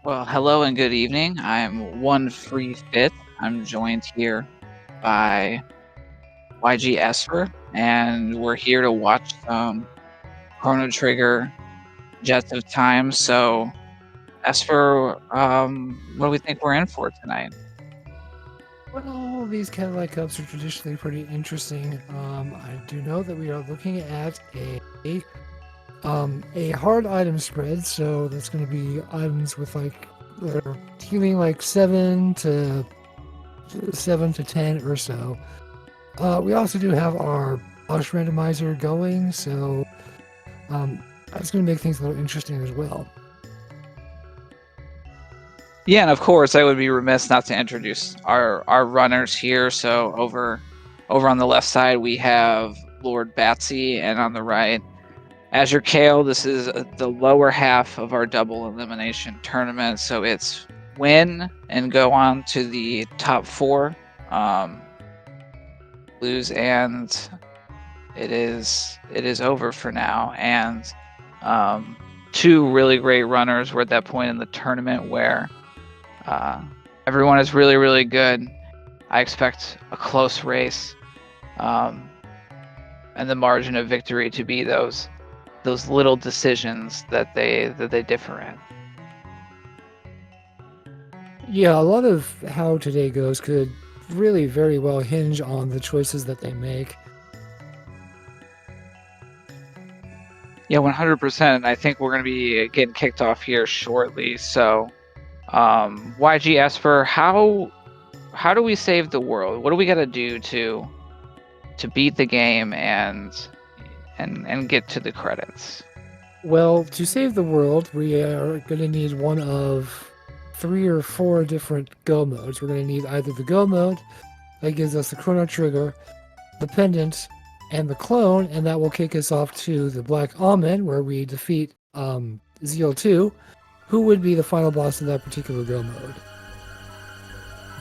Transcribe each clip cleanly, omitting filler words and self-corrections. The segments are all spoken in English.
Well, hello and good evening. I'm One Free Fit. I'm joined here by YG Esper, and we're here to watch some Chrono Trigger Jets of Time. So, Esper, what do we think we're in for tonight? Well, these Cadillac Cups are traditionally pretty interesting. I do know that we are looking at a hard item spread, so that's going to be items with they're healing like 7 to 10 or so. We also do have our boss randomizer going, so um, that's going to make things a little interesting as well. Yeah, and of course, I would be remiss not to introduce our runners here. So over on the left side, we have lordbatsy, and on the right, AzureCale. This is the lower half of our double elimination tournament, so it's win and go on to the top four. Lose and it is over for now. And two really great runners. We're at that point in the tournament where everyone is really, really good. I expect a close race, and the margin of victory to be those little decisions that they differ in. Yeah, a lot of how today goes could really very well hinge on the choices that they make. Yeah, 100%. I think we're going to be getting kicked off here shortly. So, YG Esper, how do we save the world? What do we got to do to beat the game and get to the credits? Well, to save the world, we are going to need one of 3 or 4 different go modes. We're going to need either the go mode that gives us the Chrono Trigger, the pendant, and the clone, and that will kick us off to the Black Almond, where we defeat Zeal 2, who would be the final boss of that particular go mode.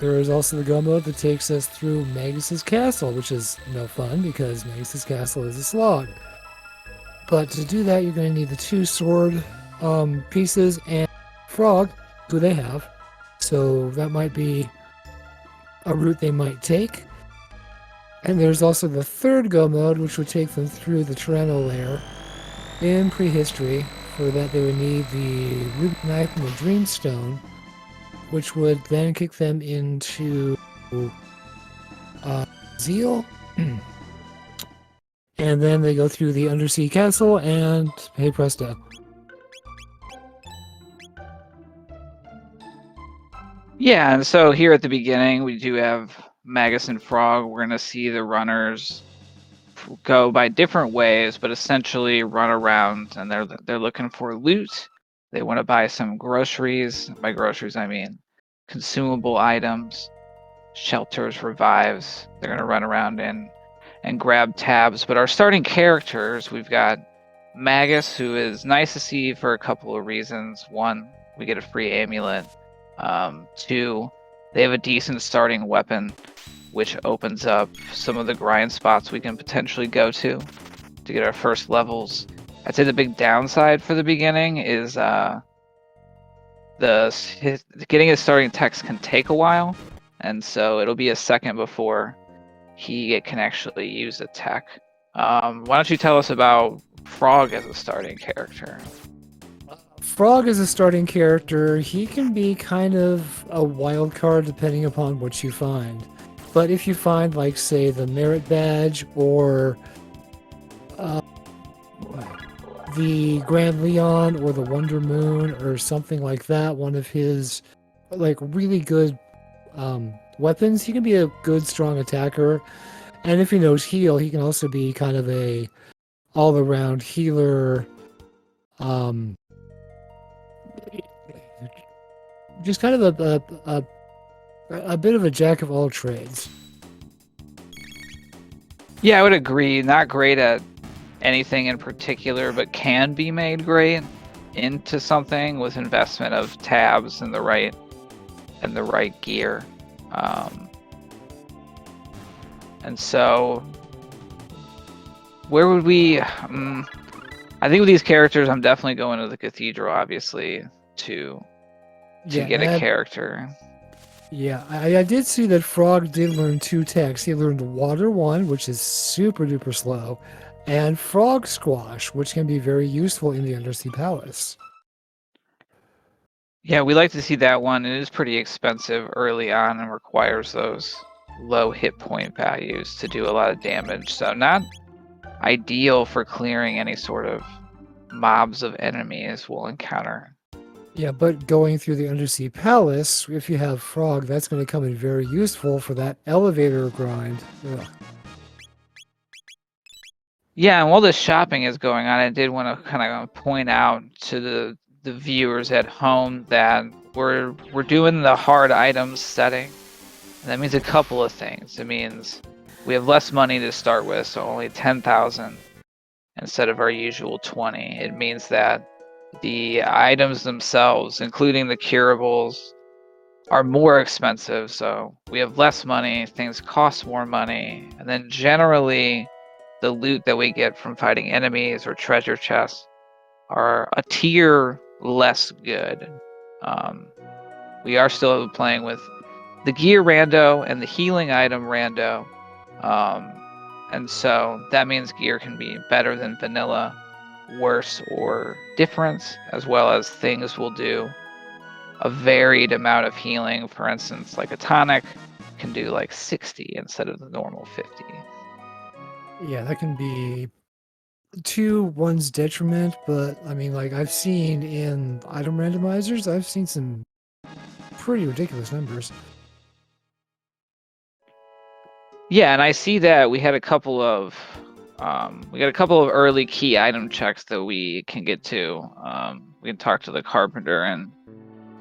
There is also the go mode that takes us through Magus's castle, which is no fun because Magus's castle is a slog. But to do that, you're going to need the 2 sword pieces and frog, who they have. So that might be a route they might take. And there's also the third go mode, which would take them through the Chrono lair in prehistory. For that, they would need the Rubik Knife and the Dreamstone, which would then kick them into Zeal. And then they go through the Undersea Castle, and hey presto. Yeah, and so here at the beginning, we do have Magus and Frog. We're going to see the runners go by different ways, but essentially run around, and they're looking for loot. They want to buy some groceries. By groceries, I mean consumable items, shelters, revives. They're going to run around and grab tabs. But our starting characters, we've got Magus, who is nice to see for a couple of reasons. One, we get a free amulet. Two, they have a decent starting weapon, which opens up some of the grind spots we can potentially go to get our first levels. I'd say the big downside for the beginning is getting his starting text can take a while, and so it'll be a second before he can actually use a tech. Why don't you tell us about Frog as a starting character? Frog is a starting character. He can be kind of a wild card depending upon what you find. But if you find, like, say, the Merit Badge or the Grand Leon or the Wonder Moon or something like that, one of his like really good weapons, he can be a good strong attacker. And if he knows heal, he can also be kind of a all-around healer. Just kind of a bit of a jack of all trades. Yeah, I would agree. Not great at anything in particular, but can be made great into something with investment of tabs and the right gear. And so, where would we? I think with these characters, I'm definitely going to the cathedral, obviously, to to get a character. Yeah, I did see that Frog did learn 2 techs. He learned Water 1, which is super duper slow, and Frog Squash, which can be very useful in the Undersea Palace. Yeah, we like to see that one. It is pretty expensive early on and requires those low hit point values to do a lot of damage. So not ideal for clearing any sort of mobs of enemies we'll encounter. Yeah, but going through the Undersea Palace, if you have Frog, that's going to come in very useful for that elevator grind. Ugh. Yeah, and while this shopping is going on, I did want to kind of point out to the viewers at home that we're doing the hard items setting. And that means a couple of things. It means we have less money to start with, so only 10,000 instead of our usual 20. It means that the items themselves, including the curables, are more expensive, so we have less money, things cost more money, and then generally the loot that we get from fighting enemies or treasure chests are a tier less good. We are still playing with the gear rando and the healing item rando, and so that means gear can be better than vanilla, worse, or different, as well as things will do a varied amount of healing. For instance, like a tonic can do like 60 instead of the normal 50. Yeah, that can be to one's detriment, but I mean, like I've seen in item randomizers, I've seen some pretty ridiculous numbers. Yeah, and I see that we had a couple of early key item checks that we can get to. We can talk to the carpenter and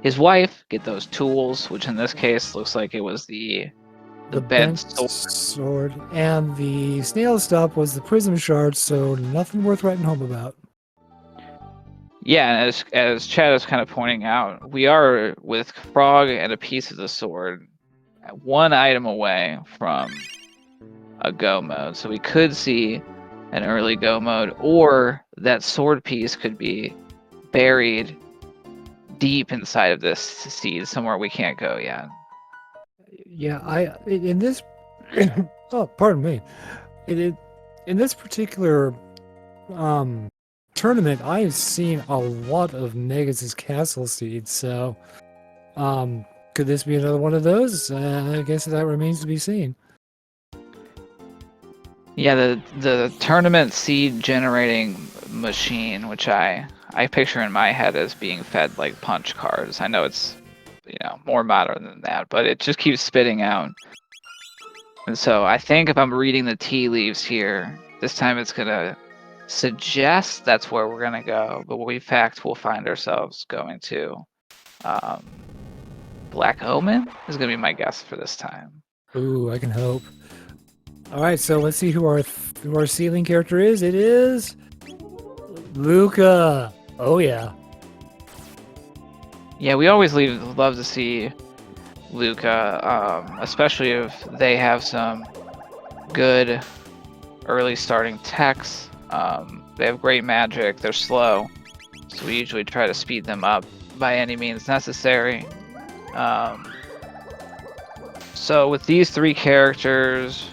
his wife, get those tools, which in this case looks like it was the bent sword, and the snail stop was the prism shard, so nothing worth writing home about. Yeah, and as Chad is kind of pointing out, we are with Frog and a piece of the sword, one item away from a go mode. So we could see an early go mode, or that sword piece could be buried deep inside of this seed somewhere we can't go yet. Yeah, in this oh, pardon me. In this particular tournament, I've seen a lot of Negus' castle seeds, so could this be another one of those? I guess that remains to be seen. Yeah, the tournament seed generating machine, which I picture in my head as being fed like punch cards. I know it's more modern than that, but it just keeps spitting out. And so I think if I'm reading the tea leaves here, this time it's gonna suggest that's where we're gonna go, but in fact we'll find ourselves going to Black Omen is gonna be my guess for this time. Ooh, I can hope. All right, so let's see who our ceiling character is. It is Luca. Oh yeah. Yeah, we always love to see Luca, especially if they have some good early starting techs. They have great magic. They're slow, so we usually try to speed them up by any means necessary. So with these 3 characters,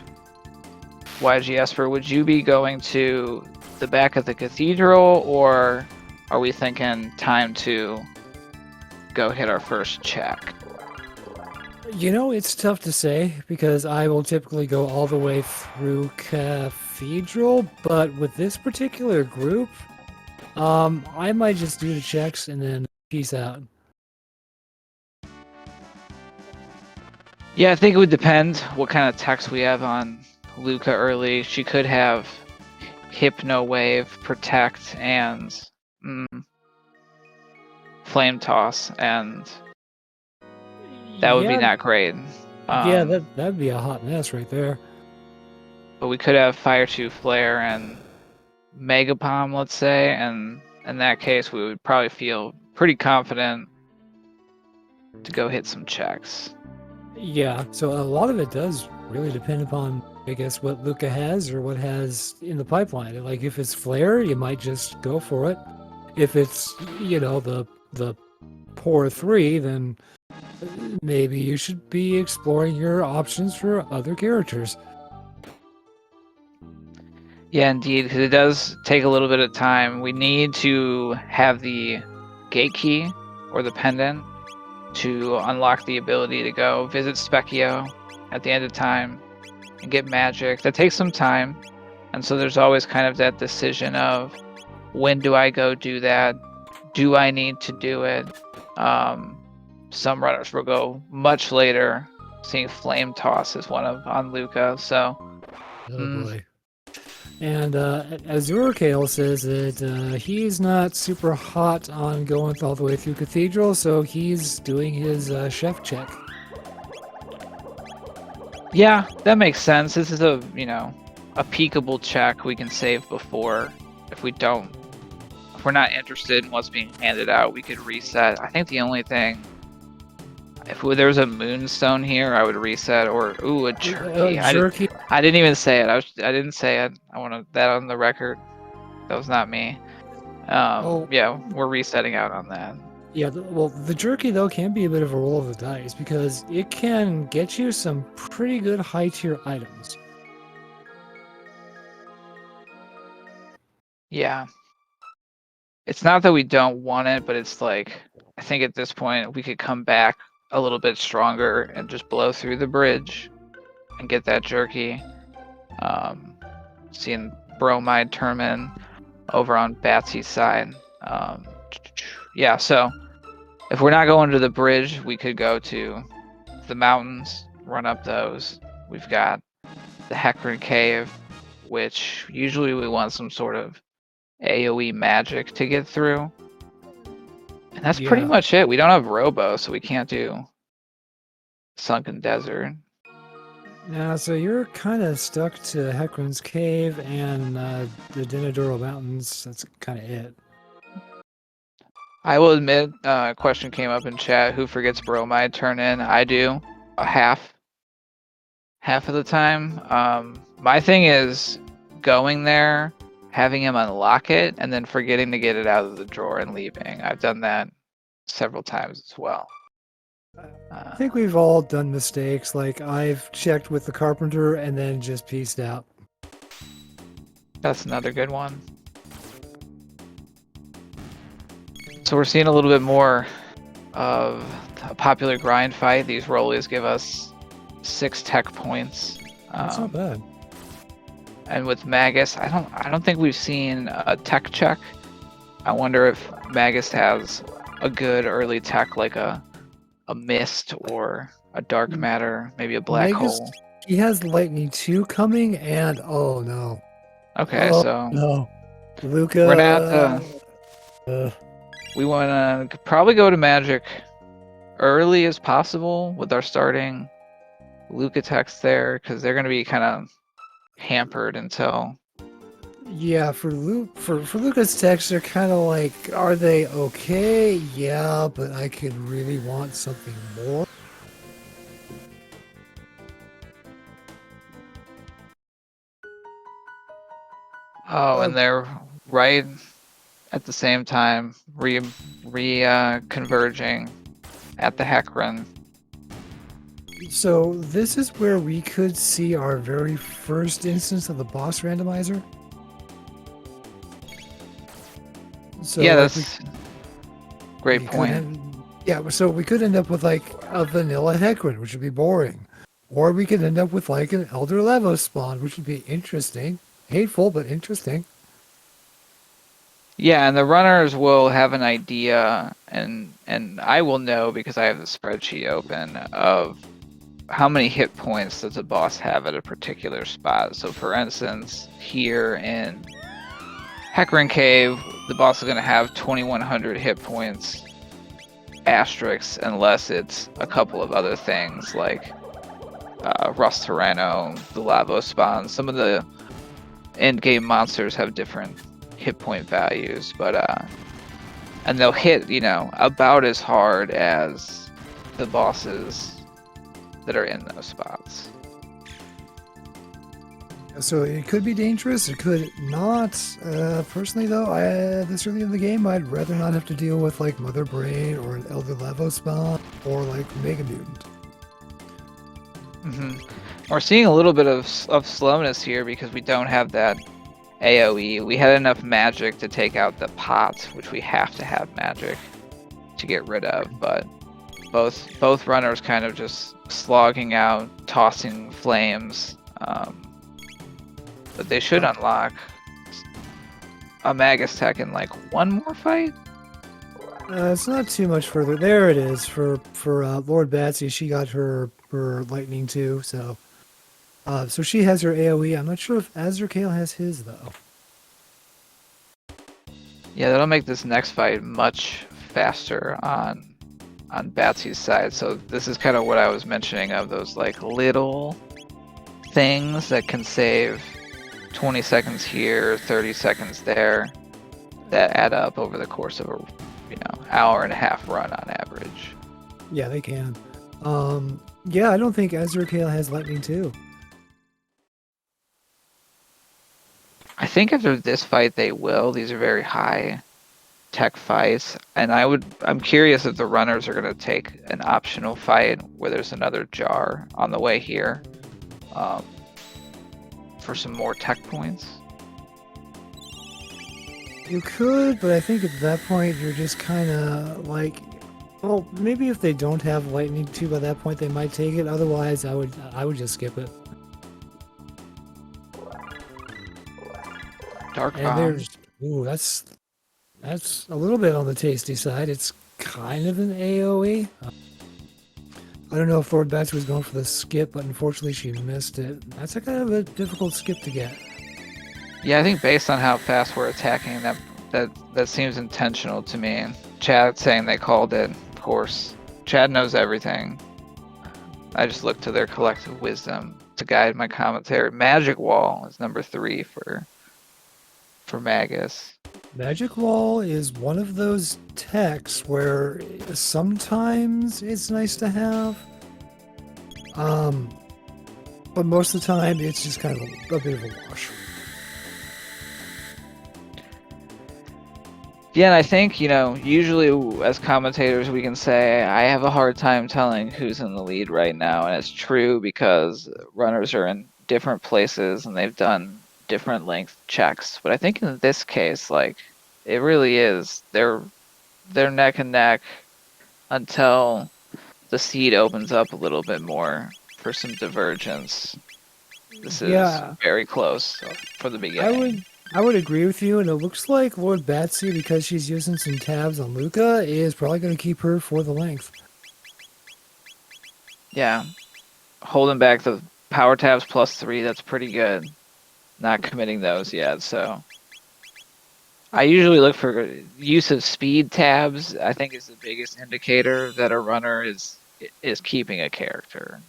YG Esper, would you be going to the back of the cathedral, or are we thinking time to go hit our first check? It's tough to say because I will typically go all the way through cathedral, but with this particular group, I might just do the checks and then peace out. Yeah, I think it would depend what kind of techs we have on Luca early. She could have Hypno Wave, Protect, and Flame Toss, and that would be not great. Yeah, that'd be a hot mess right there. But we could have Fire 2 Flare and Mega Bomb, let's say, and in that case we would probably feel pretty confident to go hit some checks. Yeah, so a lot of it does really depend upon, I guess, what Luca has or what has in the pipeline. Like if it's Flare, you might just go for it. If it's, the poor 3, then maybe you should be exploring your options for other characters. Yeah, indeed, because it does take a little bit of time. We need to have the gate key or the pendant to unlock the ability to go visit Specchio at the end of time and get magic. That takes some time, and so there's always kind of that decision of when do I go do that? Do I need to do it? Some runners will go much later. Seeing Flame Toss is one of on Luca, so Oh boy. And AzureCale says that he's not super hot on going all the way through Cathedral, so he's doing his chef check. yeah, that makes sense. This is a a peekable check we can save before. If we're not interested in what's being handed out, we could reset. I think the only thing, if there was a moonstone here, I would reset, or a jerky. Jerky. I didn't even say it. I didn't say it. I wanted that on the record. That was not me. Yeah, we're resetting out on that. Yeah, well, the jerky, though, can be a bit of a roll of the dice because it can get you some pretty good high-tier items. Yeah. It's not that we don't want it, but it's like, I think at this point we could come back a little bit stronger and just blow through the bridge and get that jerky. Seeing Bromide Termin over on Batsy's side. Yeah, so if we're not going to the bridge, we could go to the mountains, run up those. We've got the Hecarim Cave, which usually we want some sort of AoE magic to get through. And that's pretty much it. We don't have Robo, so we can't do Sunken Desert. Yeah, so you're kind of stuck to Hecarim's Cave and the Denadoro Mountains. That's kind of it. I will admit, a question came up in chat, who forgets Bromide turn in? I do. Half of the time. My thing is going there, having him unlock it, and then forgetting to get it out of the drawer and leaving. I've done that several times as well. I think we've all done mistakes. Like, I've checked with the carpenter and then just pieced out. That's another good one. So we're seeing a little bit more of a popular grind fight. These rollies give us 6 tech points. That's not bad. And with Magus, I don't think we've seen a tech check. I wonder if Magus has a good early tech, like a mist or a dark matter, maybe a black hole. He has Lightning 2 coming, and oh no. Okay, so no, Luca. We're gonna have to. We want to probably go to Magic early as possible with our starting Luca techs there, because they're going to be kind of hampered until. Yeah, for Luca's techs, they're kind of like, are they okay? Yeah, but I could really want something more. Oh, and they're right at the same time, converging at the Hecarim. So this is where we could see our very first instance of the boss randomizer. So yeah, that's great point. So we could end up with like a vanilla Hecarim, which would be boring. Or we could end up with like an Elder Lavos spawn, which would be interesting. Hateful, but interesting. Yeah, and the runners will have an idea, and I will know because I have the spreadsheet open of how many hit points does a boss have at a particular spot. So for instance, here in Hecarim Cave, the boss is going to have 2100 hit points, asterisks, unless it's a couple of other things like Rust Tyranno, the Lavos spawn. Some of the end game monsters have different hit point values, but and they'll hit about as hard as the bosses that are in those spots. So it could be dangerous, it could not. Personally, though, this early in the game, I'd rather not have to deal with like Mother Brain or an Elder Levo spawn or like Mega Mutant. We're seeing a little bit of slowness here because we don't have that AoE. We had enough magic to take out the pot, which we have to have magic to get rid of, but both runners kind of just slogging out, tossing flames. But they should unlock a Magus tech in like one more fight. It's not too much further. There it is for lordbatsy. She got her lightning too, so she has her AoE. I'm not sure if AzureCale has his though. Yeah, that'll make this next fight much faster on Batsy's side. So this is kind of what I was mentioning of those like little things that can save 20 seconds here, 30 seconds there, that add up over the course of a hour and a half run on average. Yeah, they can. Yeah, I don't think AzureCale has lightning too. I think after this fight they will. These are very high tech fights, and I'm curious if the runners are going to take an optional fight where there's another jar on the way here for some more tech points. You could, but I think at that point you're just kind of like, well, maybe if they don't have lightning too by that point they might take it. Otherwise, I would just skip it. Dark and bomb. There's that's a little bit on the tasty side. It's kind of an AoE. I don't know if lordbatsy was going for the skip, but unfortunately she missed it. That's a kind of a difficult skip to get. Yeah, I think based on how fast we're attacking, that seems intentional to me. Chad saying they called it, of course. Chad knows everything. I just look to their collective wisdom to guide my commentary. Magic Wall is number 3 for Magus. Magic Wall is one of those techs where sometimes it's nice to have, but most of the time it's just kind of a bit of a wash. Yeah, and I think, usually as commentators we can say, I have a hard time telling who's in the lead right now, and it's true because runners are in different places and they've done different length checks. But I think in this case, like, it really is, they're neck and neck until the seed opens up a little bit more for some divergence. This is very close for the beginning. I would agree with you, and it looks like lordbatsy, because she's using some tabs on Luca, is probably going to keep her for the length. Yeah. Holding back the power tabs +3, that's pretty good. Not committing those yet, so. I usually look for use of speed tabs, I think is the biggest indicator that a runner is keeping a character.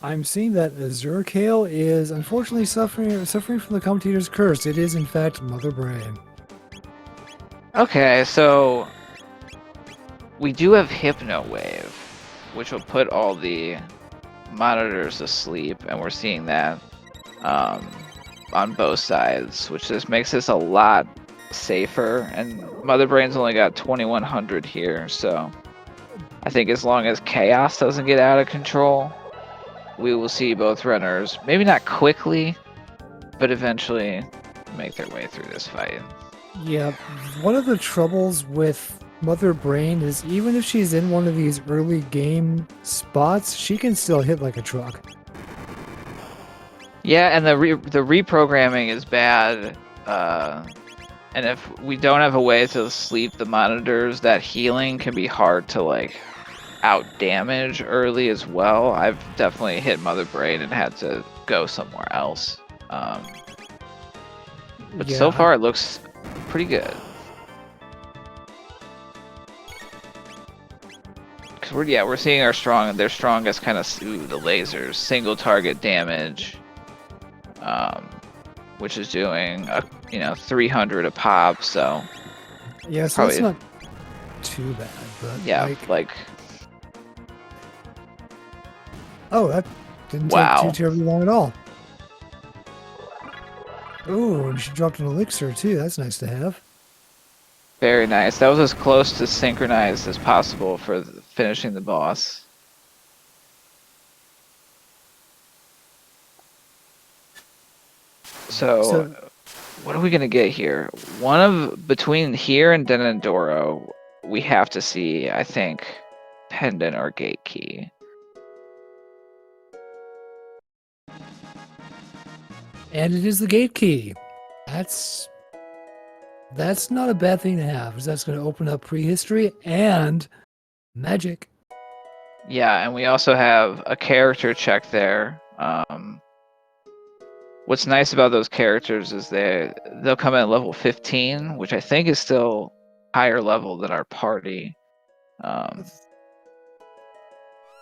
I'm seeing that AzureCale is unfortunately suffering from the commentator's curse. It is in fact Mother Brain. Okay, so we do have Hypno Wave, which will put all the monitors asleep, and we're seeing that on both sides, which just makes this a lot safer. And Mother Brain's only got 2100 here, so I think as long as chaos doesn't get out of control, we will see both runners, maybe not quickly, but eventually make their way through this fight. Yeah, one of the troubles with Mother Brain is even if she's in one of these early game spots, she can still hit like a truck. Yeah, and the reprogramming is bad. And if we don't have a way to sleep the monitors, that healing can be hard to like out damage early as well. I've definitely hit Mother Brain and had to go somewhere else. But so far it looks pretty good. Cause we're seeing their strongest kind of the lasers, single target damage, which is doing 300 a pop. So yeah, so it's not too bad. But yeah, like oh, Didn't take too Wow. terribly long at all. Ooh, and she dropped an elixir too. That's nice to have. Very nice. That was as close to synchronized as possible for finishing the boss. So, So, what are we gonna get here? One of between here and Denandoro, we have to see, I think, pendant or gate key. and it is the gate key. That's not a bad thing to have, because that's going to open up prehistory and magic. Yeah, and we also have a character check there. What's nice about those characters is they'll come at level 15, which I think is still higher level than our party.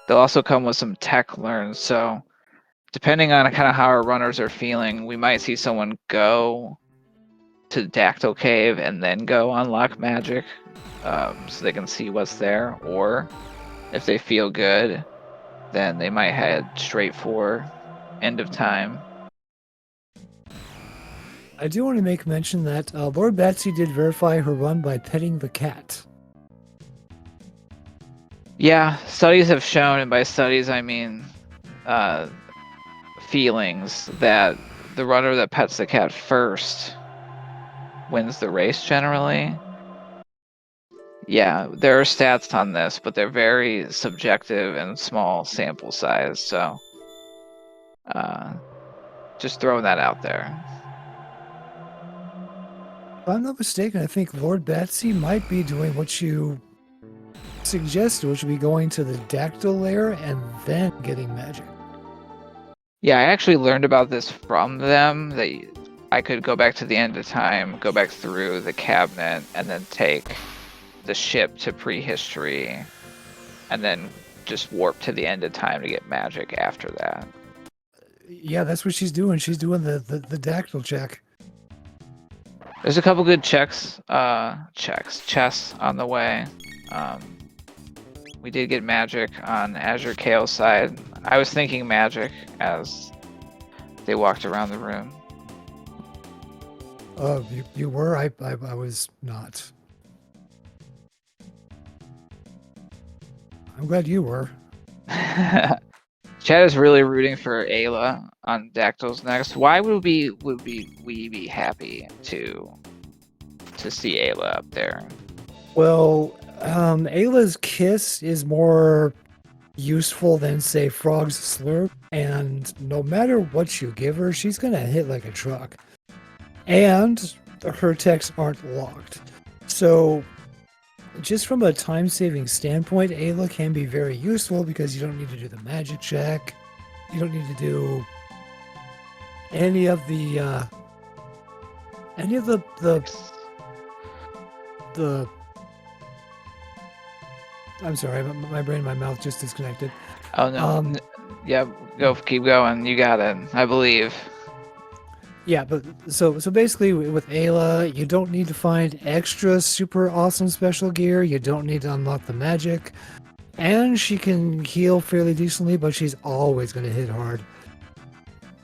They'll also come with some tech learns, so depending on kind of how our runners are feeling, we might see someone go to Dactyl Cave and then go unlock magic, so they can see what's there, or if they feel good, then they might head straight for End of Time. I do want to make mention that Lord Batsy did verify her run by petting the cat. Yeah, studies have shown, and by studies I mean feelings, that the runner that pets the cat first wins the race generally. Yeah, there are stats on this, but they're very subjective and small sample size, so just throwing that out there. If I'm not mistaken, I think Lord Batsy might be doing what you suggested, which would be going to the Dactyl lair and then getting magic. Yeah, I actually learned about this from them, that I could go back to the End of Time, go back through the cabinet, and then take the ship to prehistory, and then just warp to the End of Time to get magic after that. Yeah, that's what she's doing. She's doing the Dactyl check. There's a couple good chests on the way. We did get magic on AzureCale's side. I was thinking magic as they walked around the room. You were? I was not. I'm glad you were. Chad is really rooting for Ayla on Dactyl's next. Why would we be happy to see Ayla up there? Well, Ayla's kiss is more useful than, say, Frog's slurp, and no matter what you give her, she's gonna hit like a truck. And her techs aren't locked. So, just from a time-saving standpoint, Ayla can be very useful because you don't need to do the magic check. You don't need to do any of the I'm sorry, my brain and my mouth just disconnected. Oh no. Yeah, keep going. You got it. I believe. Yeah, but so basically with Ayla, you don't need to find extra super awesome special gear. You don't need to unlock the magic. And she can heal fairly decently, but she's always going to hit hard.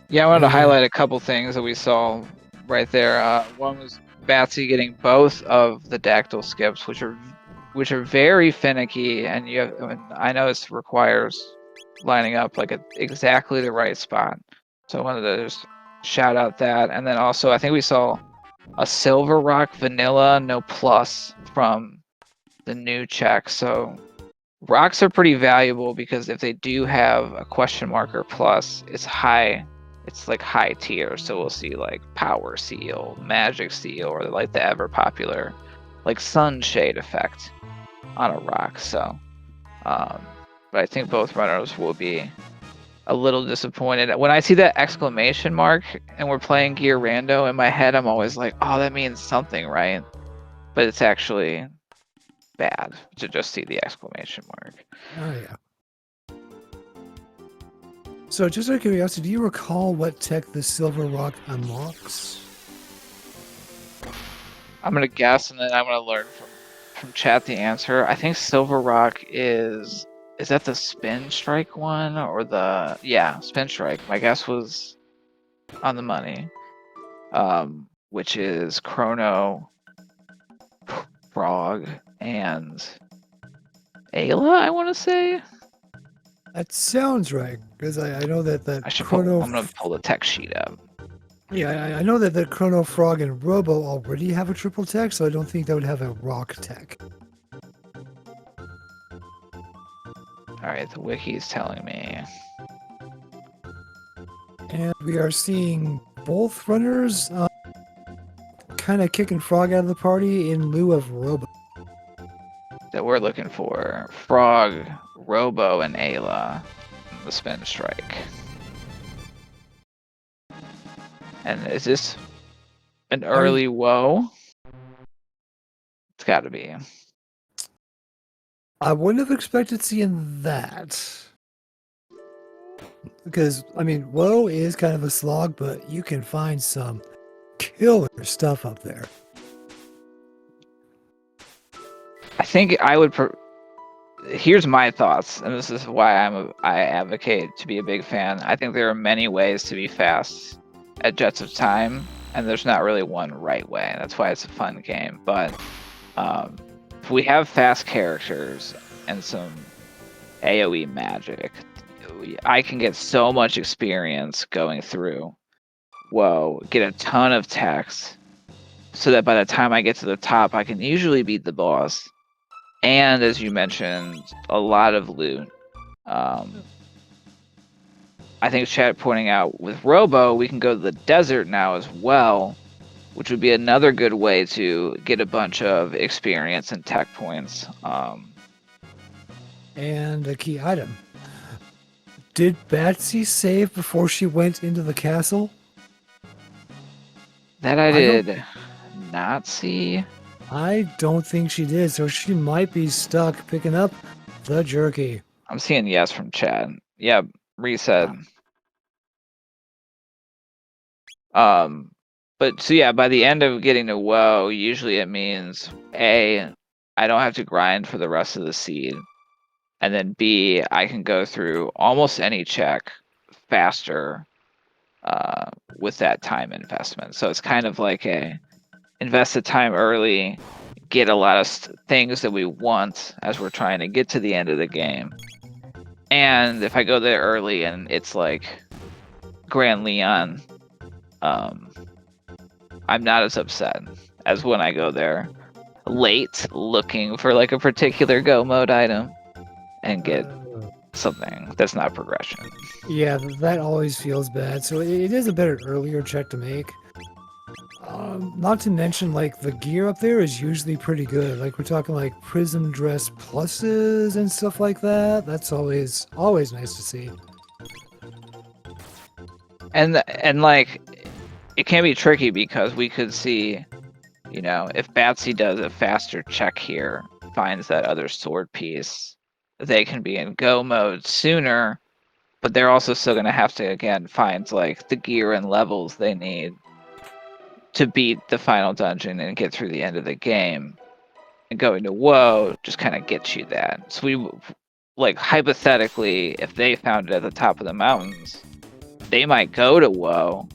Yeah, I wanted to highlight a couple things that we saw right there. One was Batsy getting both of the Dactyl skips, which are very finicky, and I know it requires lining up like at exactly the right spot. So I wanted to just shout out that, and then also I think we saw a Silver Rock Vanilla no plus from the new check. So rocks are pretty valuable because if they do have a question mark or plus, it's high. It's like high tier, so we'll see like Power Seal, Magic Seal, or like the ever popular like Sunshade effect on a rock. So, but I think both runners will be a little disappointed. When I see that exclamation mark and we're playing Gear Rando, in my head I'm always like, oh, that means something, right? But it's actually bad to just see the exclamation mark. Oh, yeah. So, just out of curiosity, do you recall what tech the Silver Rock unlocks? I'm gonna guess, and then I'm gonna learn from chat the answer. I think Silver Rock is is that the spin strike one or the spin strike? My guess was on the money. Which is Chrono, Frog, and Ayla, I want to say. That sounds right, because I know that I should Chrono. I'm gonna pull the tech sheet up. Yeah, I know that the Chrono Frog and Robo already have a triple tech, so I don't think they would have a rock tech. All right, the wiki is telling me. And we are seeing both runners kind of kicking Frog out of the party in lieu of Robo. That we're looking for Frog, Robo, and Ayla. The spin strike. And is this an early woe? It's got to be. I wouldn't have expected seeing that. Because, I mean, woe is kind of a slog, but you can find some killer stuff up there. I think I would. Here's my thoughts, and this is why I advocate to be a big fan. I think there are many ways to be fast at Jets of Time, and there's not really one right way. That's why it's a fun game. But if we have fast characters and some AoE magic, I can get so much experience going through. Whoa, get a ton of text, so that by the time I get to the top, I can usually beat the boss. And as you mentioned, a lot of loot. I think chat pointing out with Robo, we can go to the desert now as well, which would be another good way to get a bunch of experience and tech points. And a key item. Did Batsy save before she went into the castle? That I did not see. I don't think she did, so she might be stuck picking up the jerky. I'm seeing yes from chat. Yep, reset. But so yeah, by the end of getting to woe, usually it means A, I don't have to grind for the rest of the seed. And then B, I can go through almost any check faster with that time investment. So it's kind of like invest the time early, get a lot of things that we want as we're trying to get to the end of the game. And if I go there early and it's like Grand Leon, I'm not as upset as when I go there late looking for like a particular go mode item and get something that's not progression. Yeah, that always feels bad. So it is a better earlier check to make. Not to mention, like, the gear up there is usually pretty good. Like, we're talking like Prism Dress pluses and stuff like that. That's always nice to see. And like, it can be tricky because we could see, you know, if Batsy does a faster check here, finds that other sword piece, they can be in go mode sooner, but they're also still going to have to, again, find like the gear and levels they need to beat the final dungeon and get through the end of the game. And going to woe just kind of gets you that. So we, like, hypothetically, if they found it at the top of the mountains, they might go to woe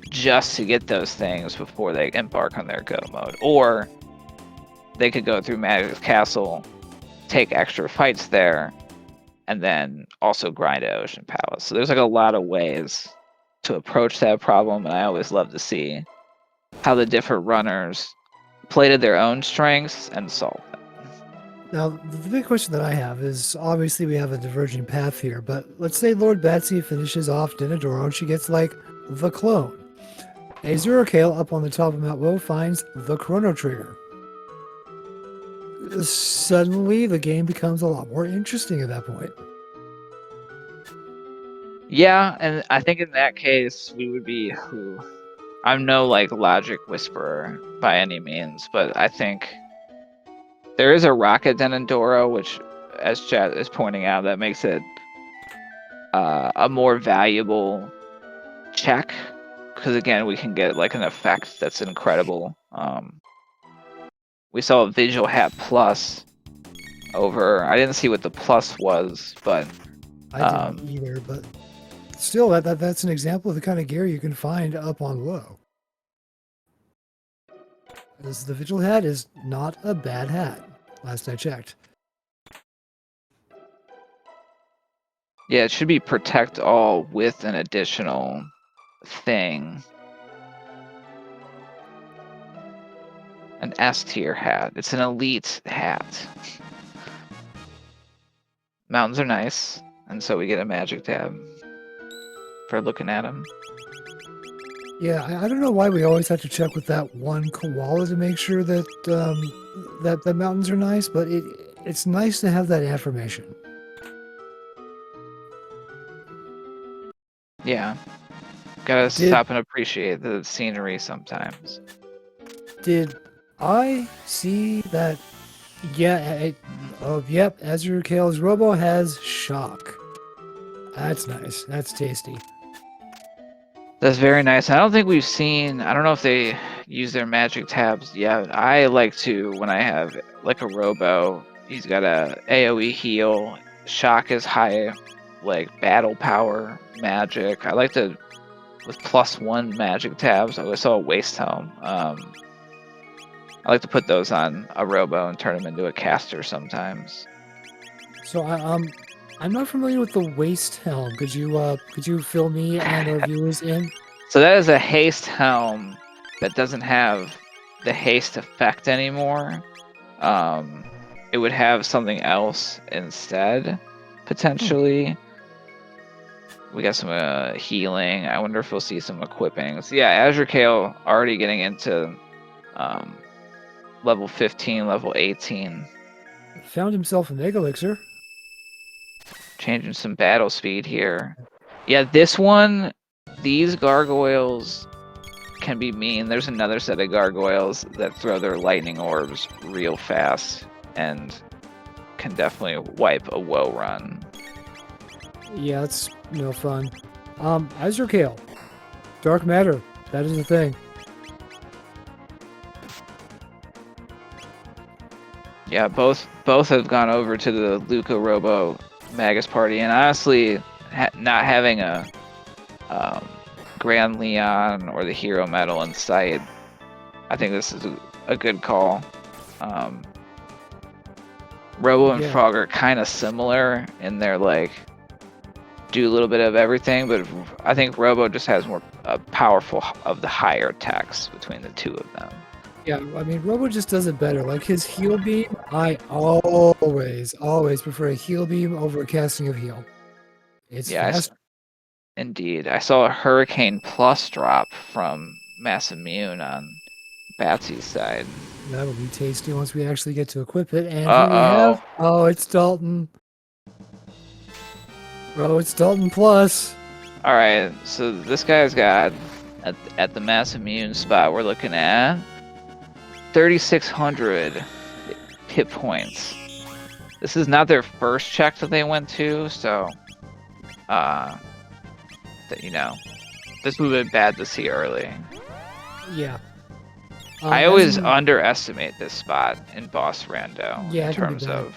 just to get those things before they embark on their go mode. Or they could go through Magic's Castle, take extra fights there, and then also grind at Ocean Palace. So there's like a lot of ways to approach that problem, and I always love to see how the different runners play to their own strengths and solve them. Now, the big question that I have is, obviously we have a diverging path here, but let's say Lord Batsy finishes off Denadoro and she gets, like, the clone. AzureCale up on the top of Mount Woe finds the Chrono Trigger. Suddenly, the game becomes a lot more interesting at that point. Yeah, and I think in that case, we would be I'm no like logic whisperer by any means, but I think there is a rocket Denadoro, which, as chat is pointing out, that makes it a more valuable check, because again, we can get like an effect that's incredible. We saw a Visual Hat Plus over. I didn't see what the plus was, but I didn't either, but still, that's an example of the kind of gear you can find up on low. The Vigil hat is not a bad hat, last I checked. yeah, it should be protect all with an additional thing. An S tier hat. It's an elite hat. Mountains are nice, and so we get a magic tab for looking at them. Yeah, I don't know why we always have to check with that one koala to make sure that that the mountains are nice, but it's nice to have that affirmation. Yeah. Gotta Did stop and appreciate the scenery sometimes. did I see that? Yeah, yep. AzureCale's Robo has shock. That's nice. That's tasty. That's very nice. I don't think we've seen, I don't know if they use their magic tabs yet. I like to, when I have like a Robo, he's got a AoE heal. Shock is high, like battle power magic. I like to, with +1 magic tabs, I always saw a waste helm. I like to put those on a Robo and turn them into a caster sometimes. So I'm not familiar with the waist helm. Could you fill me and our viewers in? So that is a haste helm that doesn't have the haste effect anymore. It would have something else instead, potentially. We got some healing. I wonder if we'll see some equipping. So yeah, AzureCale already getting into level 15, level 18. Found himself a Mega Elixir. Changing some battle speed here. Yeah, this one, these gargoyles can be mean. There's another set of gargoyles that throw their lightning orbs real fast and can definitely wipe a woe run. Yeah, it's no fun. AzureCale. Dark matter. That is the thing. Yeah, both have gone over to the Luca Robo Magus party, and honestly, not having a Grand Leon or the Hero Medal in sight, I think this is a good call. Robo and Frog are kind of similar in their like do a little bit of everything, but I think Robo just has more powerful of the higher attacks between the two of them. Yeah, I mean, Robo just does it better. Like his heal beam, I always prefer a heal beam over a casting of heal. It's fast. Indeed. I saw a Hurricane Plus drop from Mass Immune on Batsy's side. That'll be tasty once we actually get to equip it. And here we have... Oh, it's Dalton. Bro, it's Dalton Plus. Alright, so this guy's got, at the Mass Immune spot, we're looking at 3,600 hit points. This is not their first check that they went to, so you know, this would have been bad to see early. Yeah. I always underestimate this spot in boss rando in terms of.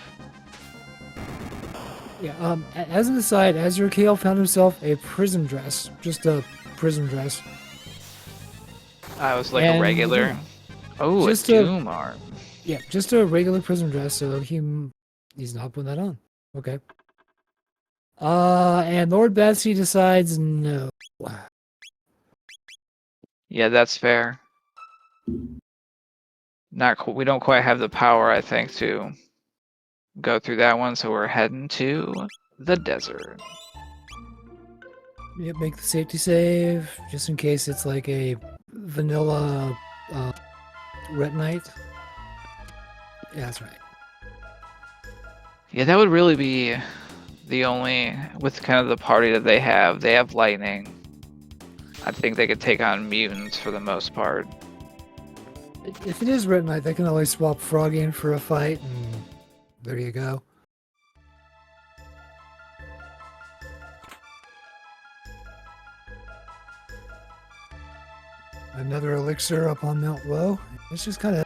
Yeah. As an aside, AzureCale found himself a prism dress, just a prism dress. I was like a regular. Yeah. Oh, just a doom arm. Yeah, just a regular prism dress. So he's not putting that on. Okay. And lordbatsy decides no. Yeah, that's fair. We don't quite have the power, I think, to go through that one, so we're heading to the desert. Yep, make the safety save, just in case it's like a vanilla retinite. Yeah, that's right. Yeah, that would really be the only, with kind of the party that they have lightning. I think they could take on mutants for the most part. If it is retinite, they can always swap Frog in for a fight, and there you go. Another elixir up on Mount Low. It's just kind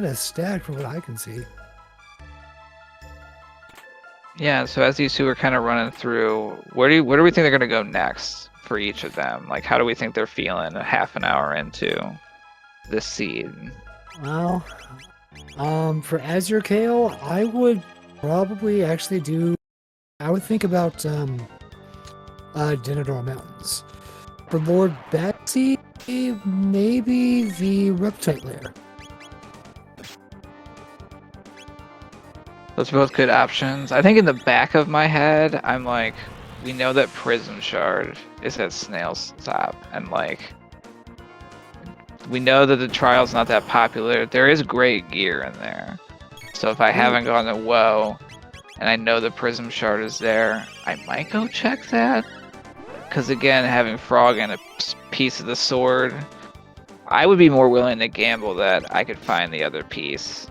of stacked from what I can see. Yeah, so as these two are kind of running through, where do we think they're gonna go next for each of them? Like, how do we think they're feeling a half an hour into this seed? Well, for AzureCale, I would probably actually do. I would think about Denador Mountains. For lordbatsy, maybe the Reptite Lair. Those are both good options. I think in the back of my head, I'm like, we know that Prism Shard is at Snail's Stop, and like, we know that the trial's not that popular. There is great gear in there. So if I haven't gone to WoW, and I know the Prism Shard is there, I might go check that. Because again, having Frog and a piece of the sword, I would be more willing to gamble that I could find the other piece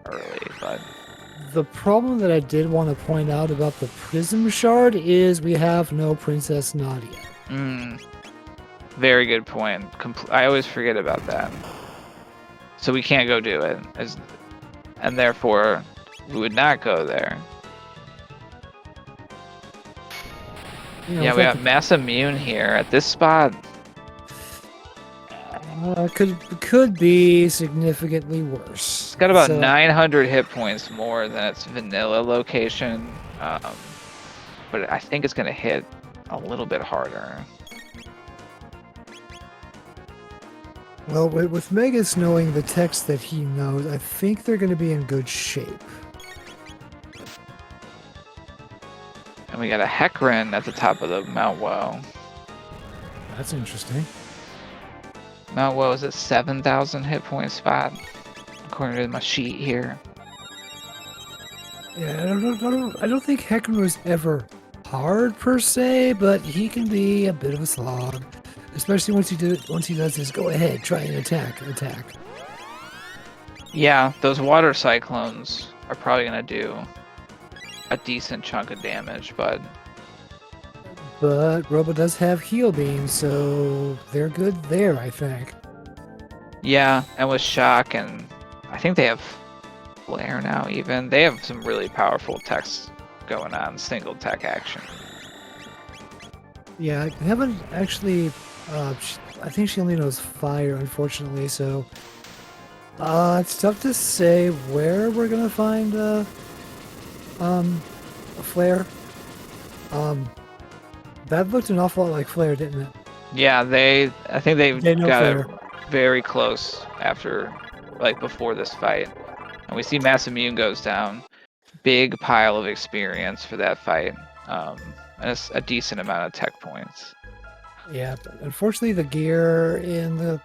early. But the problem that I did want to point out about the Prism Shard is we have no Princess Nadia. Very good point. I always forget about that. So we can't go do it, and therefore we would not go there. Yeah, we got Mass Immune here at this spot. Could be significantly worse. It's got about 900 hit points more than its vanilla location, but I think it's going to hit a little bit harder. Well, with Megas knowing the text that he knows, I think they're going to be in good shape. And we got a Hecarim at the top of the Mount Woe. That's interesting. Mount Woe is at 7,000 hit point spot, according to my sheet here. Yeah, I don't think Hecarim was ever hard per se, but he can be a bit of a slog, especially once he does his go ahead, try and attack. Yeah, those water cyclones are probably gonna do a decent chunk of damage, but Robo does have heal beam, so they're good there, I think. Yeah, and with shock, and I think they have flare now. Even they have some really powerful techs going on, single tech action. Yeah, I haven't actually. I think she only knows fire, unfortunately. So it's tough to say where we're gonna find a flare. That looked an awful lot like flare, didn't it? Yeah, I think they got flare. it very close after, like before this fight, and we see Mass Immune goes down. Big pile of experience for that fight, and it's a decent amount of tech points. Yeah, unfortunately, the gear in the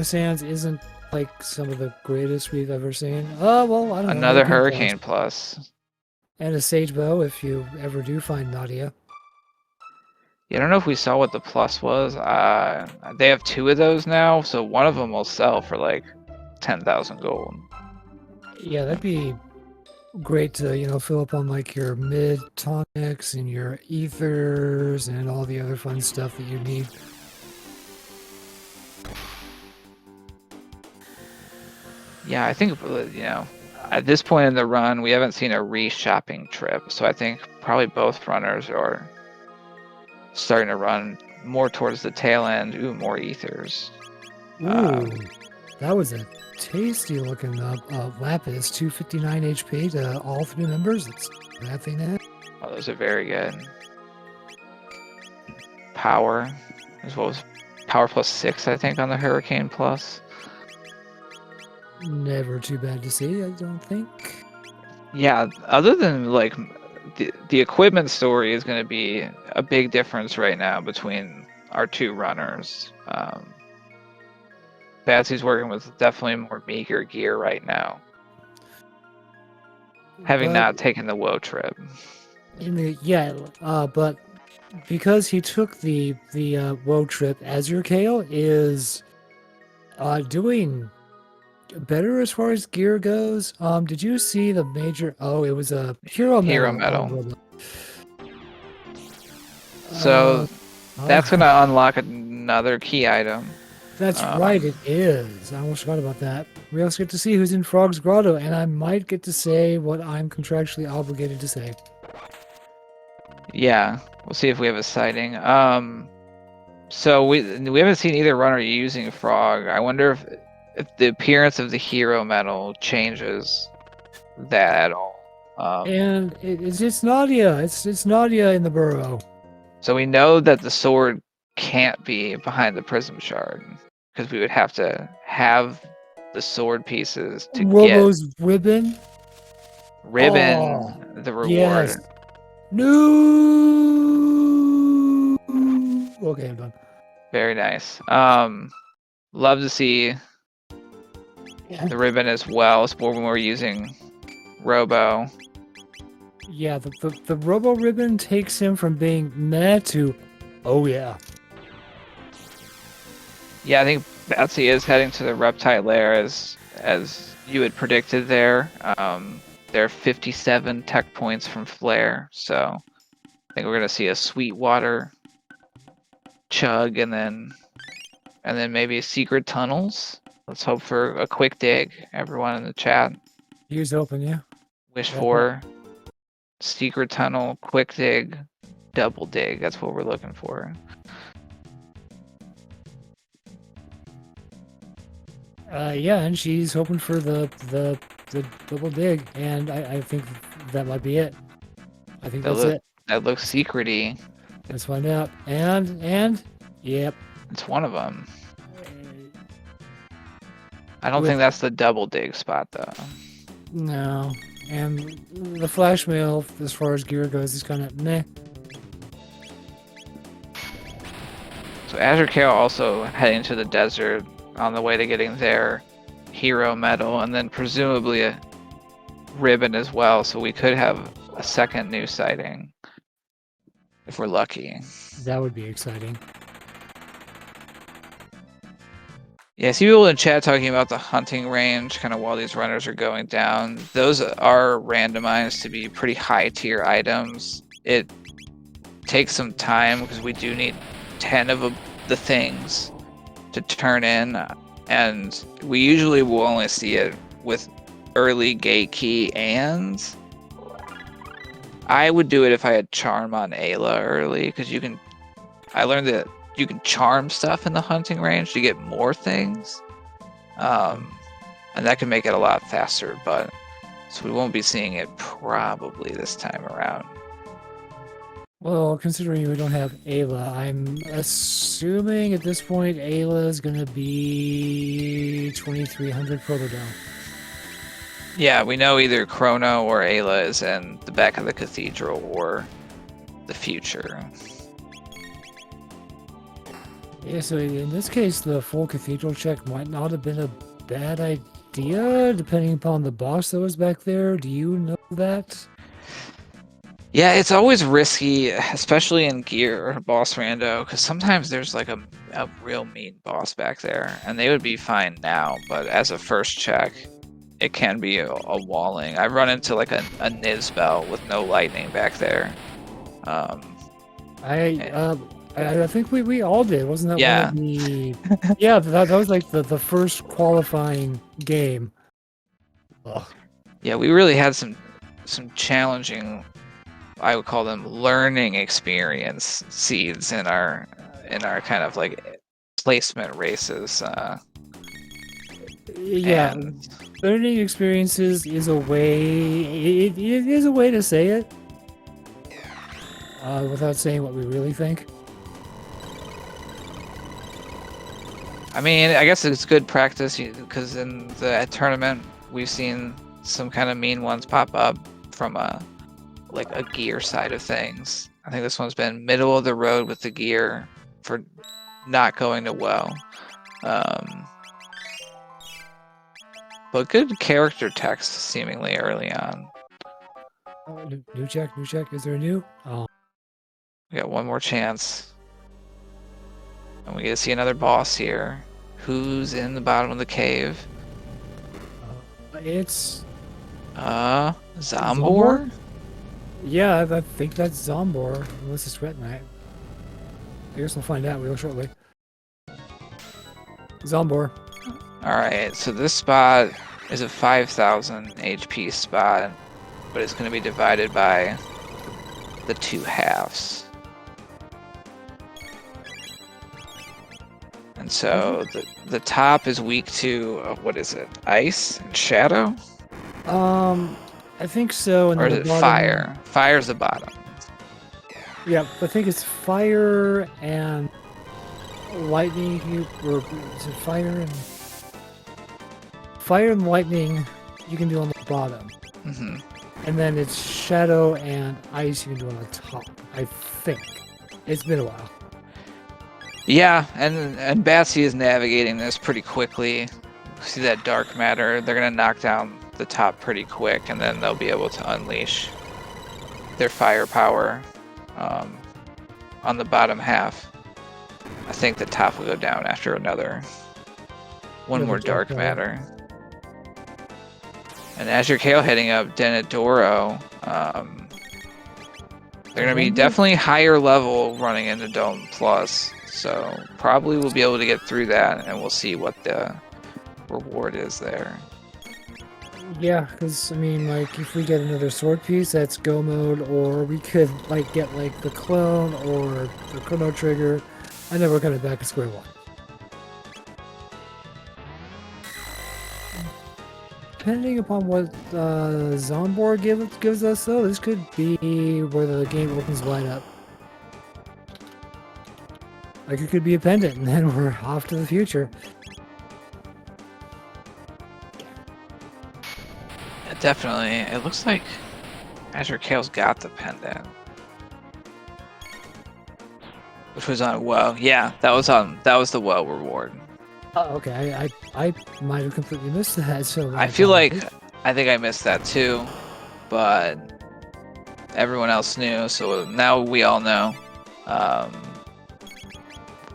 sands isn't like some of the greatest we've ever seen. Oh well, I don't know. Another Hurricane plus. And a Sage Bow if you ever do find Nadia. Yeah, I don't know if we saw what the plus was. They have 2 of those now, so one of them will sell for like 10,000 gold. Yeah, that'd be great to, fill up on like your mid tonics and your ethers and all the other fun stuff that you need. Yeah, I think, at this point in the run, we haven't seen a re-shopping trip, so I think probably both runners are starting to run more towards the tail end. Ooh, more ethers. Ooh, that was a tasty looking Lapis, 259 HP to all 3 members. It's a bad thing to have. Oh, those are very good. Power, as well as power plus 6, I think, on the Hurricane plus. Never too bad to see, I don't think. Yeah, other than like the equipment story is going to be a big difference right now between our 2 runners. Batsy's working with definitely more meager gear right now, having not taken the WoW trip. But because he took the WoW trip, AzureCale is doing better as far as gear goes. Did you see the major? Oh, it was a hero medal. So that's gonna unlock another key item. That's right, it is. I almost forgot about that. We also get to see who's in Frog's Grotto, and I might get to say what I'm contractually obligated to say. Yeah, we'll see if we have a sighting. So we haven't seen either runner using Frog. I wonder if the appearance of the hero medal changes that at all. And it's Nadia. It's Nadia in the burrow. So we know that the sword can't be behind the prism shard because we would have to have the sword pieces to get Robo's ribbon. ribbon, Oh, the reward. yes. No. Okay, I'm done. Very nice. Love to see the ribbon as well, when we're using Robo. Yeah, the Robo ribbon takes him from being meh to, oh yeah. Yeah, I think Batsy is heading to the Reptile Lair as you had predicted there. There are 57 tech points from Flare, so I think we're gonna see a Sweetwater chug and then maybe secret tunnels. Let's hope for a quick dig. Everyone in the chat, Here's open, yeah. wish for secret tunnel, quick dig, double dig. That's what we're looking for. Yeah, and she's hoping for the double dig, and I think that might be it. I think that's it. That looks secrety. Let's find out. And yep. It's one of them. I don't think that's the double dig spot though. No. And the flash mail, as far as gear goes, is kind of meh. So AzureCale also heading to the desert on the way to getting their hero medal, and then presumably a ribbon as well. So we could have a second new sighting if we're lucky. That would be exciting. Yeah, I see people in chat talking about the hunting range kind of while these runners are going down. Those are randomized to be pretty high tier items. It takes some time because we do need 10 of the things to turn in, and we usually will only see it with early gate key, and I would do it if I had charm on Ayla early because I learned that you can charm stuff in the hunting range to get more things, and that can make it a lot faster, but so we won't be seeing it probably this time around. Well, considering we don't have Ayla, I'm assuming at this point Ayla is going to be 2300 Protodome. Yeah, we know either Chrono or Ayla is in the back of the cathedral or the future. Yeah, so in this case, the full cathedral check might not have been a bad idea, depending upon the boss that was back there. Do you know that? Yeah, it's always risky, especially in gear or boss rando, because sometimes there's like a real mean boss back there, and they would be fine now, but as a first check, it can be a walling. I've run into like a Nizbel with no lightning back there. I think we all did, wasn't that Yeah. one of the... Yeah, that was like the first qualifying game. Ugh. Yeah, we really had some challenging, I would call them learning experience seeds in our kind of like placement races. Yeah, learning experiences is a way. It is a way to say it, without saying what we really think. I mean, I guess it's good practice because in the tournament we've seen some kind of mean ones pop up from a gear side of things. I think this one's been middle of the road with the gear for not going to well. But good character text seemingly early on. New check. Is there a new? Oh. We got one more chance. And we get to see another boss here. Who's in the bottom of the cave? It's... Zombor? Yeah, I think that's Zombor, unless it's Ret Knight. I guess we'll find out real shortly. Zombor. Alright, so this spot is a 5,000 HP spot, but it's going to be divided by the 2 halves. And so the top is weak to, what is it, ice and shadow? I think so. And Or then is the it bottom, fire? Fire's the bottom. Yeah, I think it's fire and lightning. Or is it fire and lightning? You can do on the bottom, and then it's shadow and ice. You can do on the top. I think it's been a while. Yeah, and Batsy is navigating this pretty quickly. See that dark matter? They're gonna knock down the top pretty quick, and then they'll be able to unleash their firepower on the bottom half. I think the top will go down after one more dark matter. And AzureCale heading up Denadoro. They're gonna be definitely higher level running into Dome Plus. So probably we'll be able to get through that, and we'll see what the reward is there. Yeah, because I mean, like, if we get another sword piece, that's go mode, or we could like get like the clone or the Chrono trigger, and then we're kind of back to square one. Depending upon what Zombor gives us, though, this could be where the game opens wide up. Like, it could be a pendant, and then we're off to the future. Yeah, definitely. It looks like AzureCale's got the pendant. Which was on WoW. Yeah, that was the WoW reward. Oh, okay. I might have completely missed that. So I feel like I think I missed that too, but everyone else knew, so now we all know.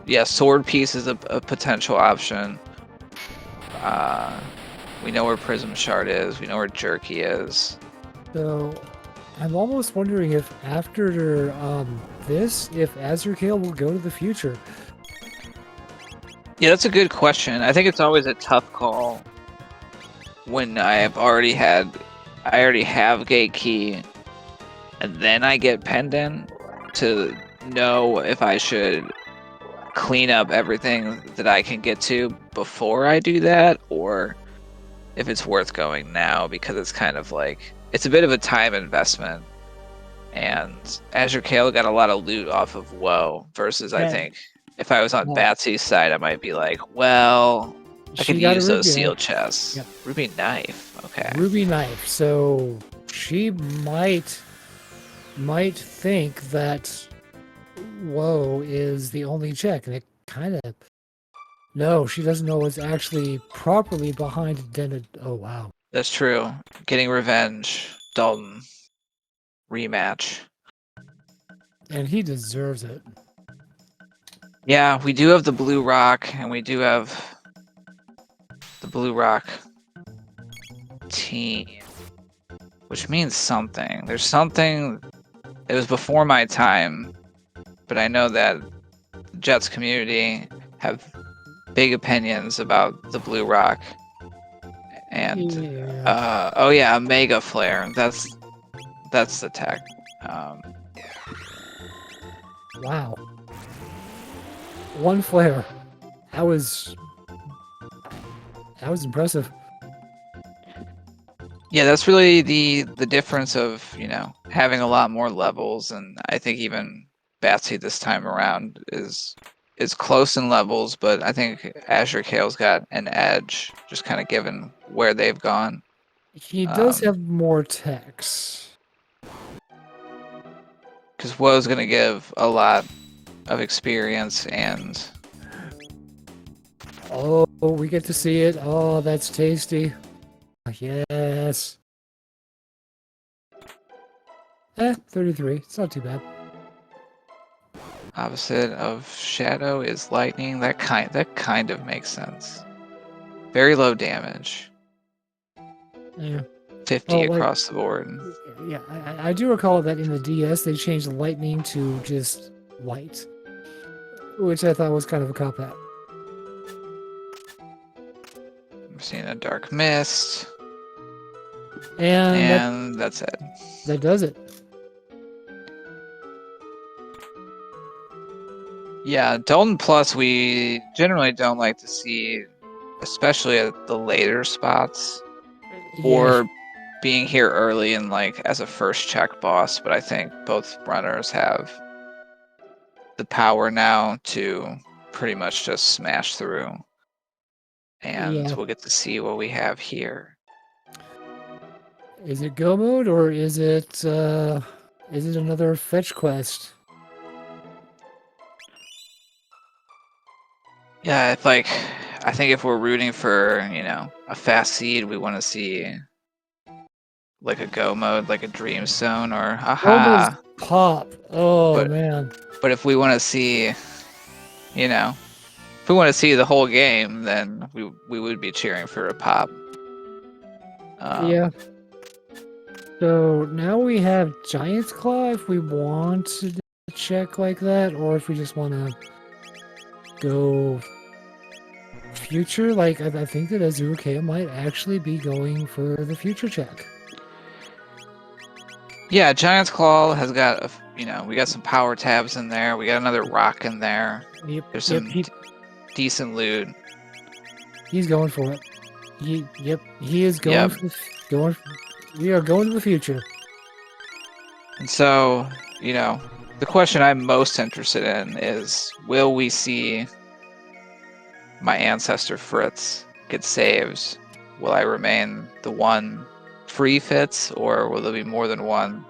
Yeah, sword piece is a potential option. We know where Prism Shard is. We know where Jerky is. So I'm almost wondering if after this, if AzureCale will go to the future. Yeah, that's a good question. I think it's always a tough call when I already have Gate Key, and then I get Pendant to know if I should clean up everything that I can get to before I do that, or if it's worth going now, because it's kind of like, it's a bit of a time investment. And AzureCale got a lot of loot off of WoW versus, I think, if I was on Batsy's side, I might be like, well, I could use those seal chests. Yep. Ruby Knife, okay. Ruby Knife, so she might think that WoW is the only check, and it kind of... No, she doesn't know what's actually properly behind Denad. Oh, wow. That's true. Getting revenge. Dalton. Rematch. And he deserves it. Yeah, we do have the Blue Rock, and we do have the Blue Rock team, which means something. There's something. It was before my time, but I know that the Jets community have big opinions about the Blue Rock. And oh yeah, Mega Flare. That's the tech. Wow. One flare. That was impressive. Yeah, that's really the difference of, having a lot more levels, and I think even Batsy this time around is close in levels, but I think AzureCale's got an edge, just kind of given where they've gone. He does have more techs. Because WoW's going to give a lot of experience and... Oh, we get to see it. Oh, that's tasty. Yes. 33. It's not too bad. Opposite of Shadow is Lightning. That kind of makes sense. Very low damage. Yeah. 50 across the board. Yeah, I do recall that in the DS they changed Lightning to just Light, which I thought was kind of a cop-out. seen a dark mist. And that's it. that does it. Yeah, Dalton Plus we generally don't like to see, especially at the later spots, or being here early and like as a first check boss, but I think both runners have the power now to pretty much just smash through. And we'll get to see what we have here. Is it go mode or is it another fetch quest? Yeah, it's like I think if we're rooting for, you know, a fast seed, we want to see like a go mode, like a dream zone or aha. Pop. Oh man. But if we want to see, you know, if we want to see the whole game, then we would be cheering for a pop. Yeah. So now we have Giant's Claw if we want to check like that, or if we just want to go future. Like I think that AzureCale might actually be going for the future check. Yeah, Giant's Claw has got, you know, we got some power tabs in there. We got another rock in there. Yep. There's some decent loot. He's going for it. He is going for we are going to the future. And so, you know, the question I'm most interested in is, will we see my ancestor Fritz get saved? Will I remain the one free Fitz, or will there be more than one?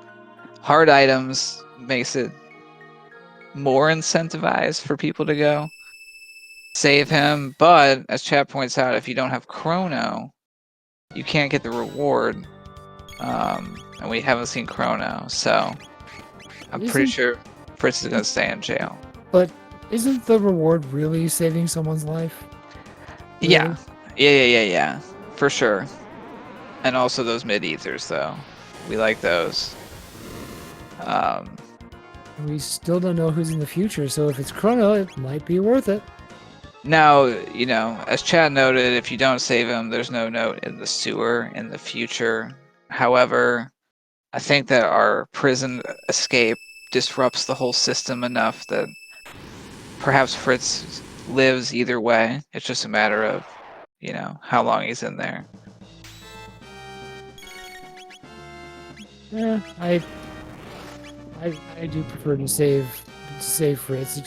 Hard items makes it more incentivized for people to go save him, but as chat points out, if you don't have Chrono, you can't get the reward. And we haven't seen Chrono, so I'm pretty sure Fritz is gonna stay in jail. But isn't the reward really saving someone's life? Really? Yeah, for sure. And also those mid-ethers, though. We like those. We still don't know who's in the future, so if it's Chrono, it might be worth it. Now, you know, as Chad noted, if you don't save him, there's no note in the sewer in the future. However, I think that our prison escape disrupts the whole system enough that perhaps Fritz lives either way. It's just a matter of, you know, how long he's in there. Yeah, I do prefer to save Fritz.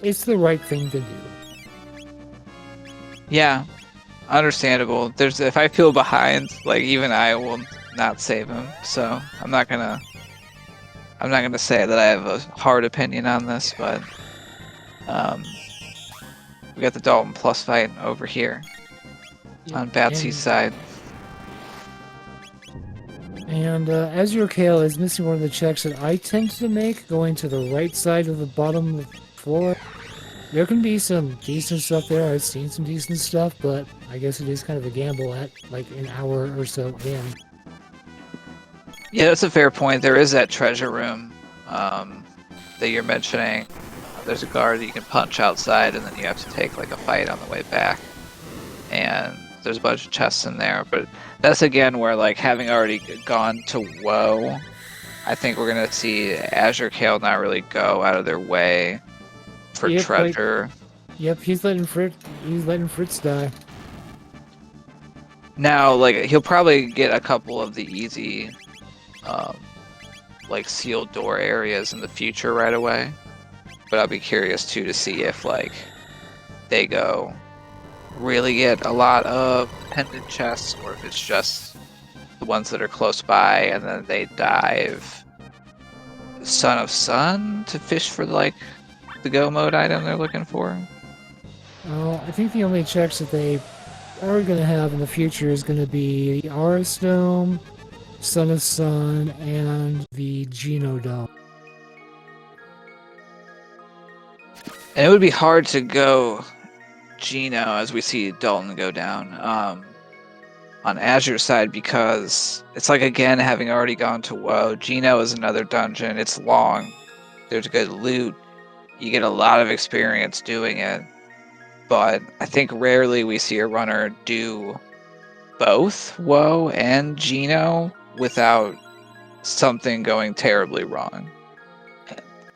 It's the right thing to do. Yeah, understandable. If I feel behind, like even I will not save him. So I'm not gonna say that I have a hard opinion on this, but we got the Dalton Plus fight over here on Batsy's side. And AzureCale is missing one of the checks that I tend to make, going to the right side of the bottom floor. There can be some decent stuff there. I've seen some decent stuff, but I guess it is kind of a gamble at like an hour or so in. Yeah, that's a fair point. There is that treasure room that you're mentioning. There's a guard that you can punch outside, and then you have to take like a fight on the way back. And there's a bunch of chests in there, but that's again where, like, having already gone to WoW, I think we're gonna see AzureCale not really go out of their way for treasure. He's letting Fritz die. Now, like, he'll probably get a couple of the easy, like, sealed door areas in the future right away. But I'll be curious too to see if, like, they go really get a lot of pendant chests, or if it's just the ones that are close by, and then they dive Son of Sun to fish for, like, the go mode item they're looking for. I think the only checks that they are going to have in the future is going to be the Aris Dome, Son of Sun, and the Geno Dome. And it would be hard to go Geno as we see Dalton go down on Azure side, because it's like, again, having already gone to WoW, Geno is another dungeon. It's long. There's good loot. You get a lot of experience doing it. but I think rarely we see a runner do both Woe and Geno without something going terribly wrong.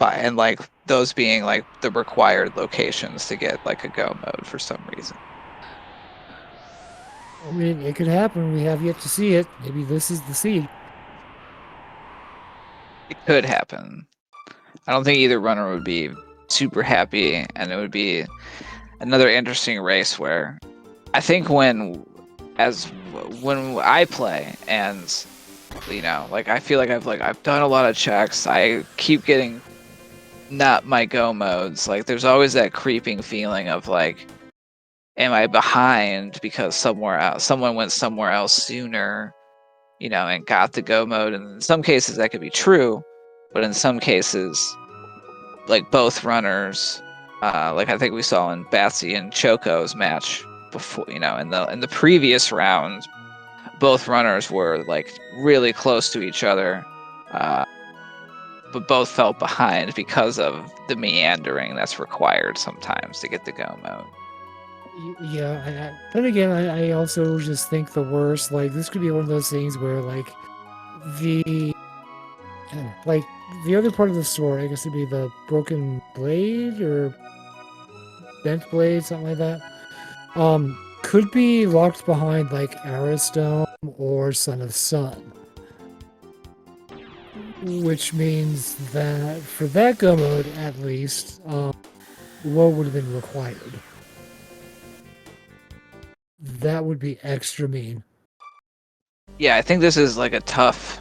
And like those being like the required locations to get like a go mode for some reason. I mean, it could happen. We have yet to see it. Maybe this is the seed. It could happen. I don't think either runner would be super happy, and it would be another interesting race where I think when I play and like I feel like I've done a lot of checks. I keep getting not my go modes. Like there's always that creeping feeling of like, am I behind because someone went somewhere else sooner, and got the go mode. And in some cases that could be true, but in some cases, like both runners, like I think we saw in Batsy and Choco's match before, in the previous round, both runners were like really close to each other, but both felt behind because of the meandering that's required sometimes to get the go mode. Yeah, then again, I also just think the worst. Like this could be one of those things where the like the other part of the story, I guess it'd be the broken blade or bent blade, something like that. Could be locked behind like Aristone or Son of Sun, which means that for that go mode at least, what would have been required? That would be extra mean. Yeah, I think this is like this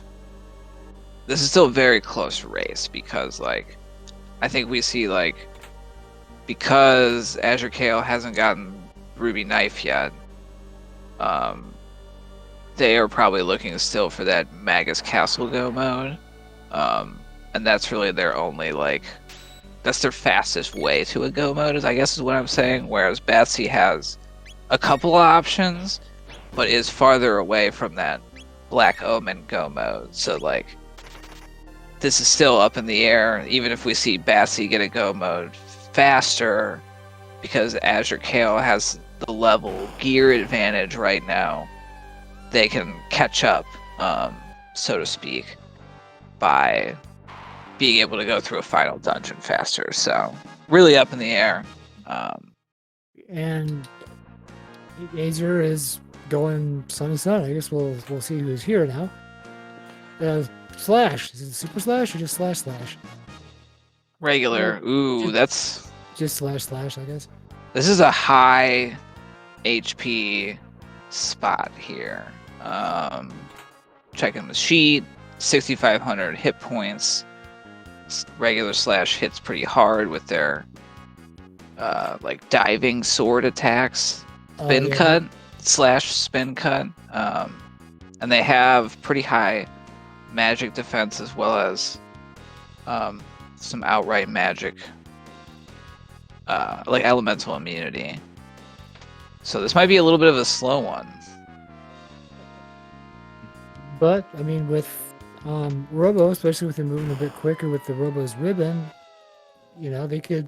is still a very close race because like I think we see like because AzureCale hasn't gotten Ruby Knife yet, they are probably looking still for that Magus Castle go mode, and that's really their only that's their fastest way to a go mode, I guess is what I'm saying. Whereas Batsy has a couple of options, but is farther away from that Black Omen go mode. So like this is still up in the air, even if we see Batsy get a go mode faster, because AzureCale has the level gear advantage right now. They can catch up, so to speak, by being able to go through a final dungeon faster. So really up in the air. And Azure is going Son of Sun. I guess we'll see who's here now. Slash. Is it Super Slash or just Slash? Regular. Ooh, that's just Slash, I guess. This is a high HP spot here. Checking the sheet, 6,500 hit points. Regular Slash hits pretty hard with their like diving sword attacks. Spin cut, Slash spin cut. And they have pretty high magic defense as well as some outright magic, like elemental immunity. So this might be a little bit of a slow one. But I mean, with Robo, especially with him moving a bit quicker with the Robo's ribbon, they could.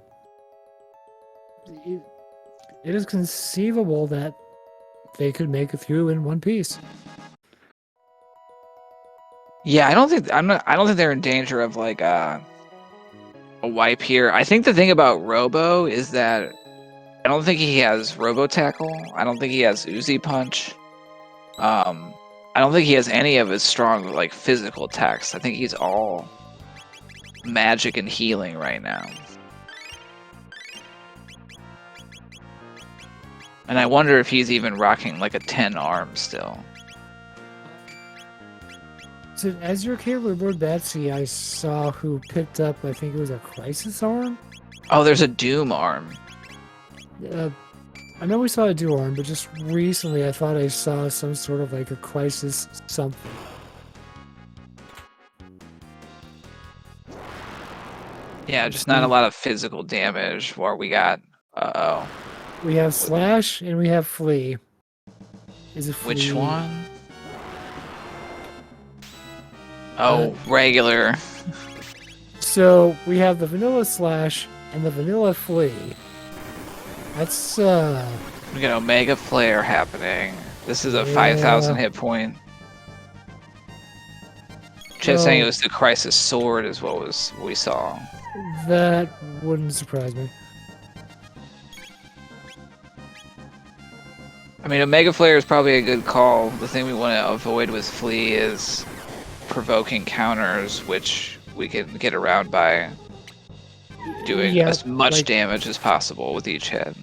It is conceivable that they could make it through in one piece. Yeah, I don't think they're in danger of like a wipe here. I think the thing about Robo is that I don't think he has Robo Tackle. I don't think he has Uzi Punch. I don't think he has any of his strong like physical attacks. I think he's all magic and healing right now. And I wonder if he's even rocking like a 10 arm still. So AzureCale or lordbatsy, I saw who picked up, I think it was a Crisis arm? Oh, there's a Doom arm. I know we saw a Doom arm, but just recently I thought I saw some sort of like a Crisis something. Yeah, just not a lot of physical damage. Where we got, we have Slash and we have Flea. Is it Flea? Which one? Oh, regular. So we have the vanilla Slash and the vanilla Flea. That's We got Omega Flare happening. This is a yeah. 5,000 hit point. Just saying it Well, was the Crisis Sword is what we saw. that wouldn't surprise me. I mean, Omega Flare is probably a good call. The thing we want to avoid with Flea is provoking counters, which we can get around by doing Yeah, as much like damage as possible with each hit.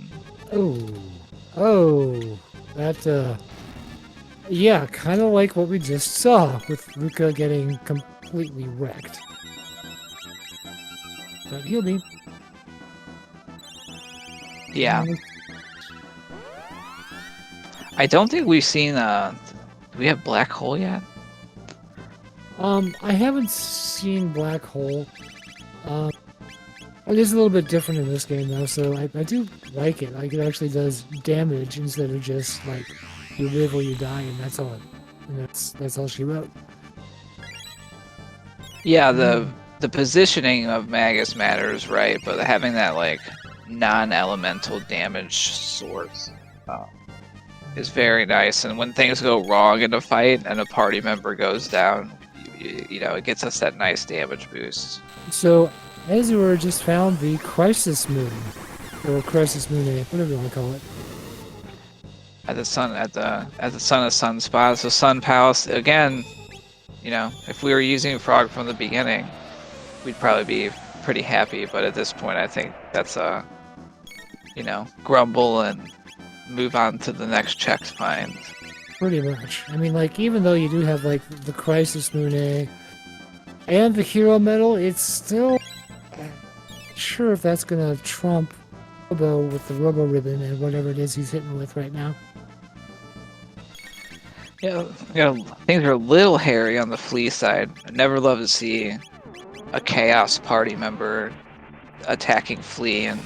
oh, that yeah, kind of like what we just saw with Ruka getting completely wrecked. But he'll be. Yeah. I don't think we've seen, do we have Black Hole yet? I haven't seen Black Hole. It is a little bit different in this game though, so I do like it. Like it actually does damage instead of just like you live or you die, and that's all. And that's all she wrote. Yeah, the positioning of Magus matters, right? But having that like non-elemental damage source is very nice. And when things go wrong in a fight and a party member goes down, you know, it gets us that nice damage boost. So Azure just found the Crisis Moon, or Crisis Moon A, whatever you want to call it. At the sun at the Sun of Sun spot. So Sun Palace again. You know, if we were using Frog from the beginning, we'd probably be pretty happy. But at this point, I think that's you know, grumble and move on to the next check find. Pretty much. I mean, like, even though you do have, like, the Crisis Moon A and the Hero Medal, it's still not sure if that's gonna trump Robo with the Robo Ribbon and whatever it is he's hitting with right now. Yeah, you know, things are a little hairy on the Flea side. I'd never love to see a Chaos party member attacking Flea and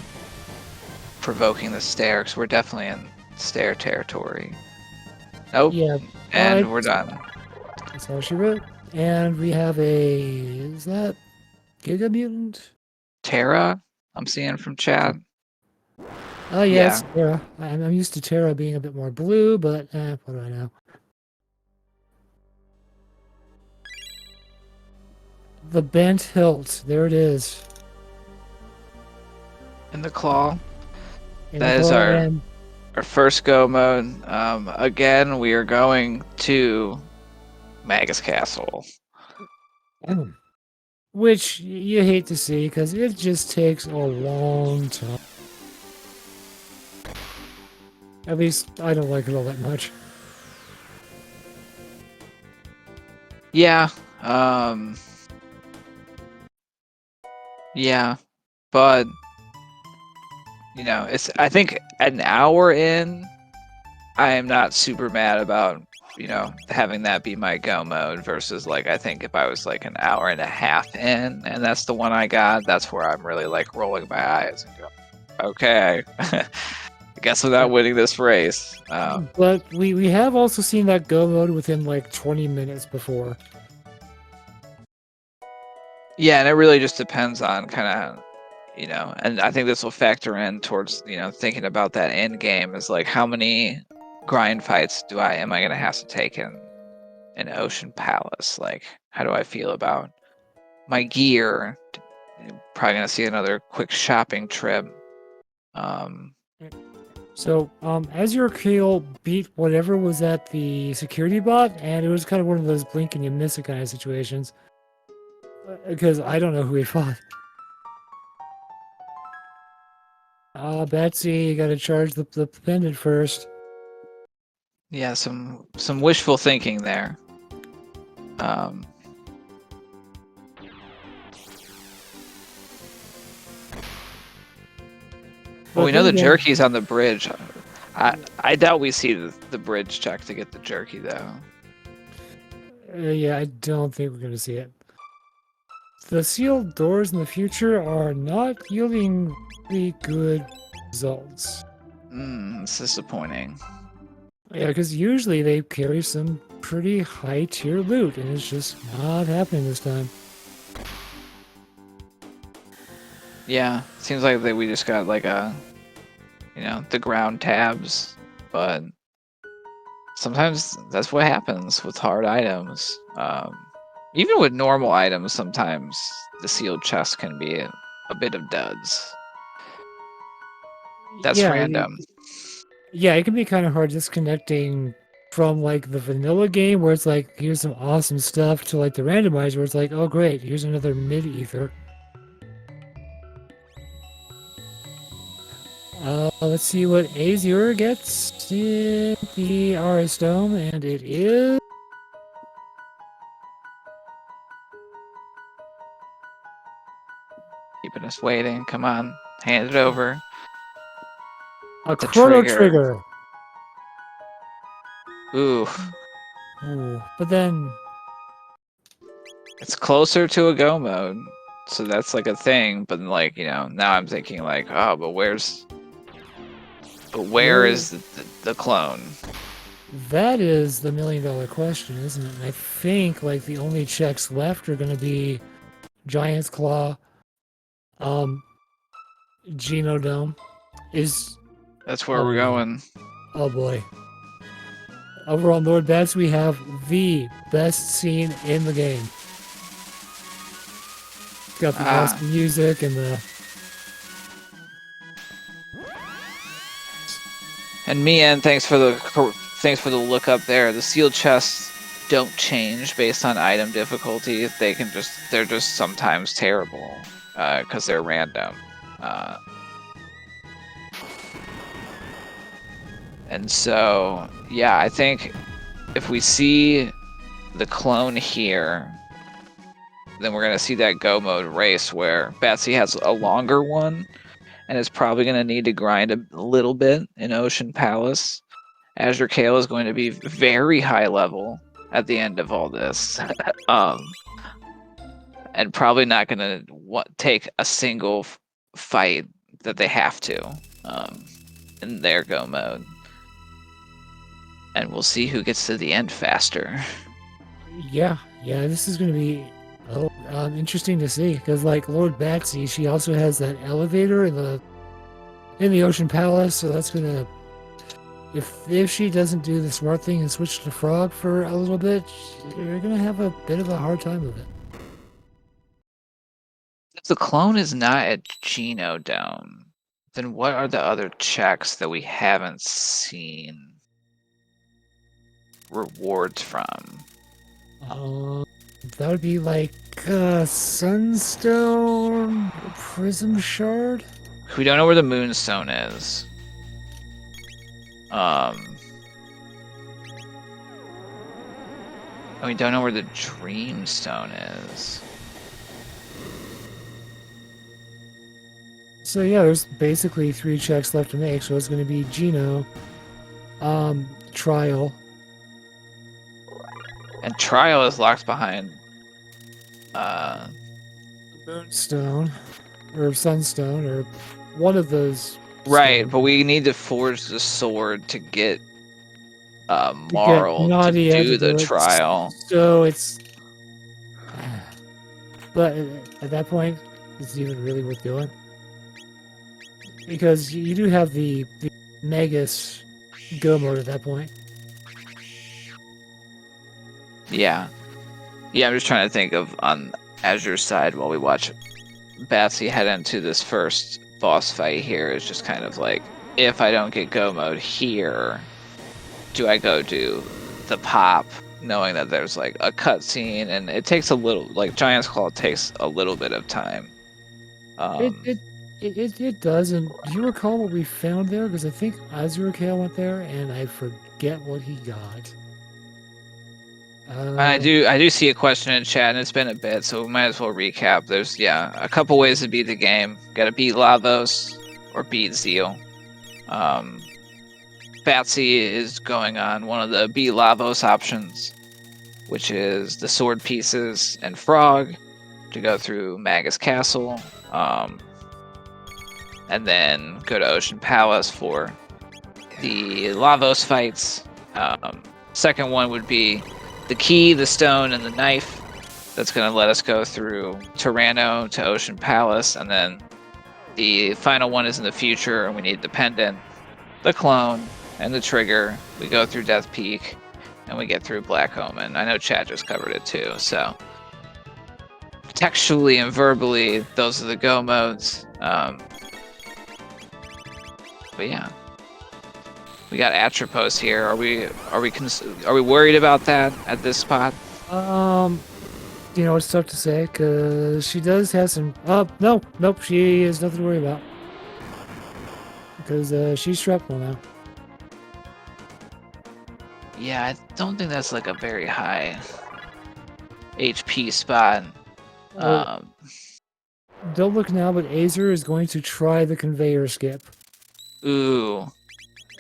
provoking the Stair, because we're definitely in Stair territory. Nope. Yeah, And we're done. that's all she wrote. And we have a... is that Giga Mutant? Terra, I'm seeing from chat. Oh, yeah, Yeah. it's Terra. I'm used to Terra being a bit more blue, but what do I know? The Bent Hilt. There it is. In the claw. In That the is claw and our first go mode. Again, we are going to Magus Castle. which you hate to see because it just takes a long time. At least I don't like it all that much. Yeah. Yeah. But you know, it's I think an hour in, I am not super mad about, you know, having that be my go mode versus like I think if I was like an hour and a half in and that's the one I got, that's where I'm really like rolling my eyes and go, okay, I guess I'm not winning this race. But we have also seen that go mode within like 20 minutes before. Yeah, and it really just depends on kind of, you know, and I think this will factor in towards, you know, thinking about that end game is like how many grind fights am I gonna have to take in Ocean Palace? Like, how do I feel about my gear? Probably gonna see another quick shopping trip. So, AzureCale beat whatever was at the security bot, and it was kind of one of those blink and you miss it kind of situations. Because I don't know who he fought. Batsy, you gotta charge the pendant first. Yeah, some wishful thinking there. Well, we know the jerky's on the bridge. I doubt we see the bridge check to get the jerky though. Yeah, I don't think we're gonna see it. The sealed doors in the future are not yielding really good results. It's disappointing. Yeah, because usually they carry some pretty high tier loot, and it's just not happening this time. Yeah, seems like we just got like a the ground tabs, but sometimes that's what happens with hard items. Even with normal items, sometimes the sealed chest can be a bit of duds. That's Yeah, random. yeah, it can be kind of hard disconnecting from like the vanilla game where it's like here's some awesome stuff to like the randomizer where it's like, oh great, here's another mid ether. Let's see what Azure gets in the RS Dome, and it is Keeping us waiting. Come on, hand it over. a The Chrono trigger. Trigger. Ooh, Ooh, but then it's closer to a go mode, so that's like a thing. But like now I'm thinking like, oh, but where where is the clone? that is the $1,000,000 question, isn't it? And I think like the only checks left are going to be Giant's Claw, Genodome is. That's where Oh we're boy. going. Oh boy. Over on Lord Bats, we have the best scene in the game. It's got the awesome music and the. And Mian, thanks for the look up there. The sealed chests don't change based on item difficulty. They're just sometimes terrible because they're random. And so, yeah, I think if we see the clone here, then we're going to see that go mode race where Batsy has a longer one and is probably going to need to grind a little bit in Ocean Palace. AzureCale is going to be very high level at the end of all this. And probably not going to take a single fight that they have to in their go mode. And we'll see who gets to the end faster. Yeah, this is going to be interesting to see because like Lord Batsy, she also has that elevator in the Ocean Palace, so that's gonna if she doesn't do the smart thing and switch to Frog for a little bit, you're gonna have a bit of a hard time with it. If the clone is not at Genodome, then what are the other checks that we haven't seen rewards from? That would be like Sunstone, Prism Shard. We don't know where the Moonstone is. And we don't know where the Dreamstone is. So yeah, there's basically 3 checks left to make. So it's going to be Geno, Trial. And Trial is locked behind Moonstone, or Sunstone, or one of those. right, stones. but we need to forge the sword to get To get Marl to Nadia do to the do it. trial. So it's. But at that point, is it even really worth doing? Because you do have the Magus go mode at that point. Yeah. Yeah, I'm just trying to think of on Azure's side while we watch Batsy head into this first boss fight here. It's just kind of like, if I don't get go mode here, do I go do the pop, knowing that there's like a cutscene and it takes a little, like Giant's Claw takes a little bit of time. It doesn't. Do you recall what we found there? Because I think AzureCale went there, and I forget what he got. I do see a question in chat, and it's been a bit, so we might as well recap. There's a couple ways to beat the game. Got to beat Lavos or beat Zeal. Batsy is going on one of the beat Lavos options, which is the sword pieces and Frog to go through Magus Castle, and then go to Ocean Palace for the Lavos fights. Second one would be the key, the stone, and the knife. That's going to let us go through Chrono to Ocean Palace, and then The final one is in the future, and we need the pendant, the clone, and the trigger. We go through Death Peak, and we get through Black Omen. I know Chad just covered it too, so textually and verbally, those are the go modes. But yeah, we got Atropos here. Are we worried about that at this spot? It's tough to say because she does have some. Nope. She has nothing to worry about because she's shrapnel now. Yeah, I don't think that's like a very high HP spot. Don't look now, but Azure is going to try the conveyor skip. Ooh,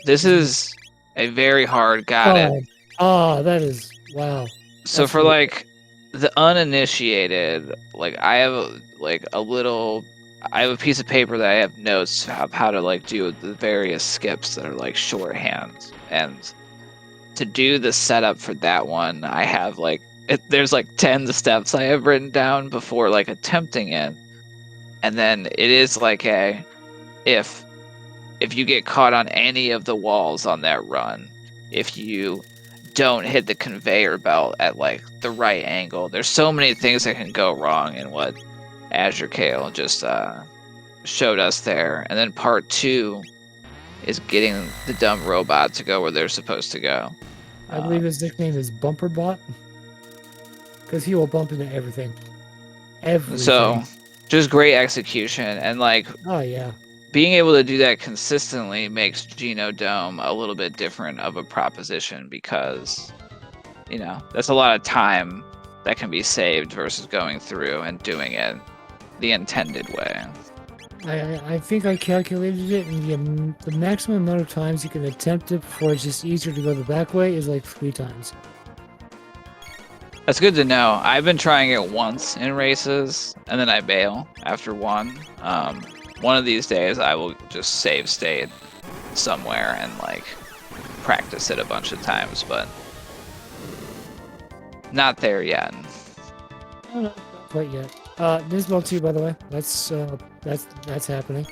this is a very hard. Got it. That is wow. So That's for really like the uninitiated, like I have a piece of paper that I have notes of how to like do the various skips that are like shorthand, and to do the setup for that one, I have like there's like 10 steps I have written down before like attempting it, and then it is like if you get caught on any of the walls on that run, if you don't hit the conveyor belt at like the right angle, there's so many things that can go wrong in what AzureCale just showed us there. And then part 2 is getting the dumb robot to go where they're supposed to go. I believe his nickname is Bumperbot because he will bump into everything. So just great execution, and like being able to do that consistently makes Genodome a little bit different of a proposition because, that's a lot of time that can be saved versus going through and doing it the intended way. I think I calculated it, and the maximum amount of times you can attempt it before it's just easier to go the back way is like 3 times. That's good to know. I've been trying it once in races, and then I bail after one. One of these days, I will just save state somewhere and like practice it a bunch of times, but not there yet. No, not quite yet. Nisbel too, by the way. That's happening.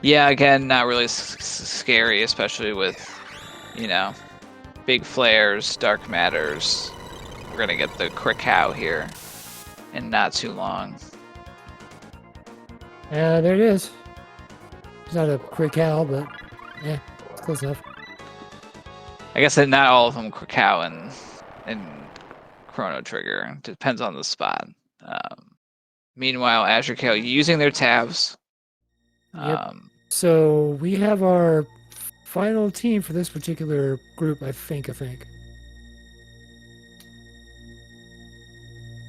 Yeah, again, not really scary, especially with, big flares, dark matters. We're gonna get the Krakow here in not too long. There it is. It's not a Krakow, but it's close enough. I guess that not all of them Krakow and Chrono Trigger. Depends on the spot. Meanwhile, AzureCale using their tabs. Yep. So we have our final team for this particular group, I think.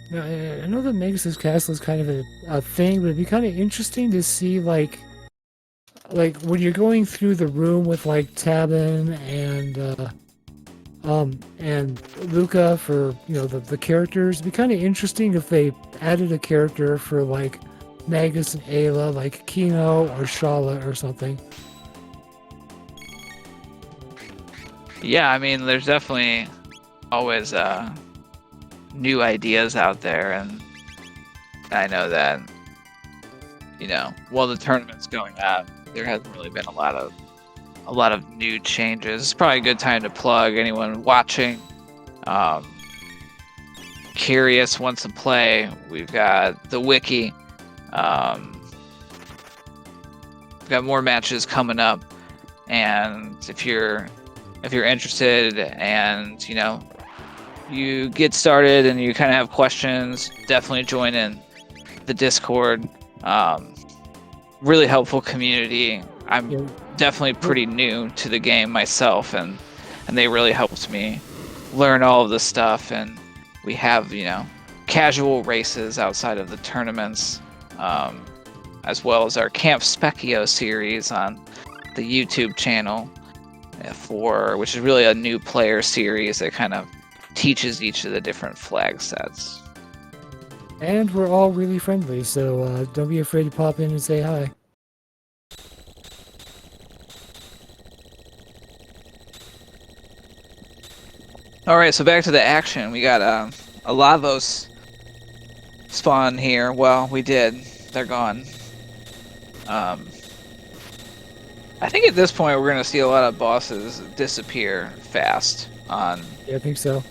Now, I know that Magus' Castle is kind of a thing, but it'd be kind of interesting to see, like when you're going through the room with, like, Tabin and Luca for, the characters. It'd be kind of interesting if they added a character for, like, Magus and Ayla, like Kino or Shala or something. Yeah, I mean, there's definitely always new ideas out there, and I know that while the tournament's going on, there hasn't really been a lot of new changes. It's probably a good time to plug anyone watching, curious, wants to play. We've got the wiki. We've got more matches coming up, and if you're interested and you get started and you kind of have questions, definitely join in the Discord. Really helpful community. I'm definitely pretty new to the game myself, and they really helped me learn all of this stuff. And we have casual races outside of the tournaments, as well as our Camp Specchio series on the YouTube channel, which is really a new player series that kind of teaches each of the different flag sets. And we're all really friendly, so don't be afraid to pop in and say hi. Alright, so back to the action. We got a Lavos spawn here. Well, we did. They're gone. I think at this point we're going to see a lot of bosses disappear fast on Yeah, I think so.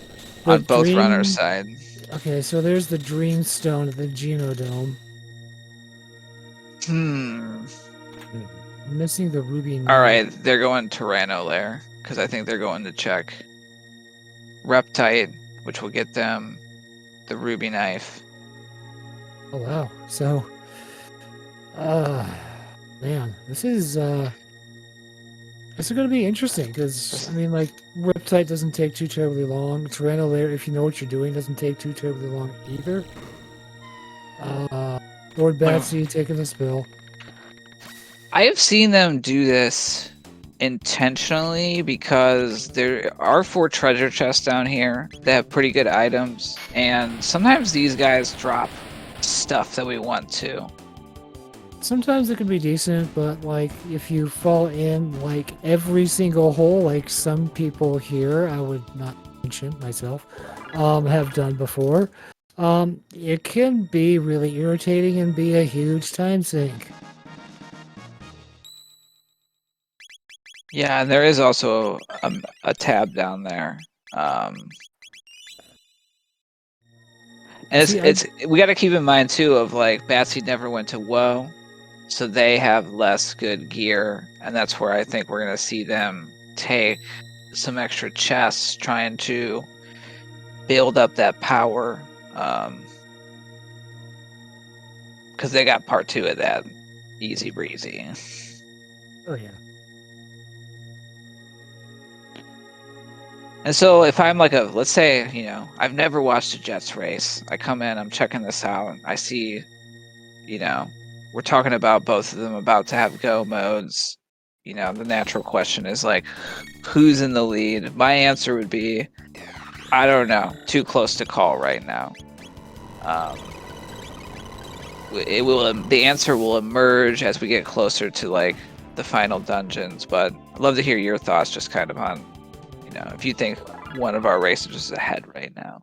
The both runners' dream. side. Okay, so there's the Dream Stone at the Genodome. Hmm. I'm missing the Ruby All Knight. right, they're going Chrono there because I think they're going to check Reptite, which will get them the ruby knife. Oh wow. So, uh, man, this is gonna be interesting because I mean, like, Riptide doesn't take too terribly long. Tyranno if you know what you're doing, doesn't take too terribly long either. Lord Batsy taking the spill. I have seen them do this intentionally because there are 4 treasure chests down here that have pretty good items, and sometimes these guys drop stuff that we want to. Sometimes it can be decent, but like if you fall in like every single hole, like some people here, I would not mention myself, have done before, it can be really irritating and be a huge time sink. Yeah, and there is also a tab down there. And See, it's we got to keep in mind too of like Batsy never went to Woe, so they have less good gear, and that's where I think we're gonna see them take some extra chests trying to build up that power, because they got part 2 of that easy breezy. oh yeah. And so if I'm like let's say, I've never watched a Jets race. I come in, I'm checking this out, I see, we're talking about both of them about to have go modes. The natural question is like, who's in the lead? My answer would be, I don't know, too close to call right now. The answer will emerge as we get closer to like the final dungeons, but I'd love to hear your thoughts just kind of on, if you think one of our racers is ahead right now.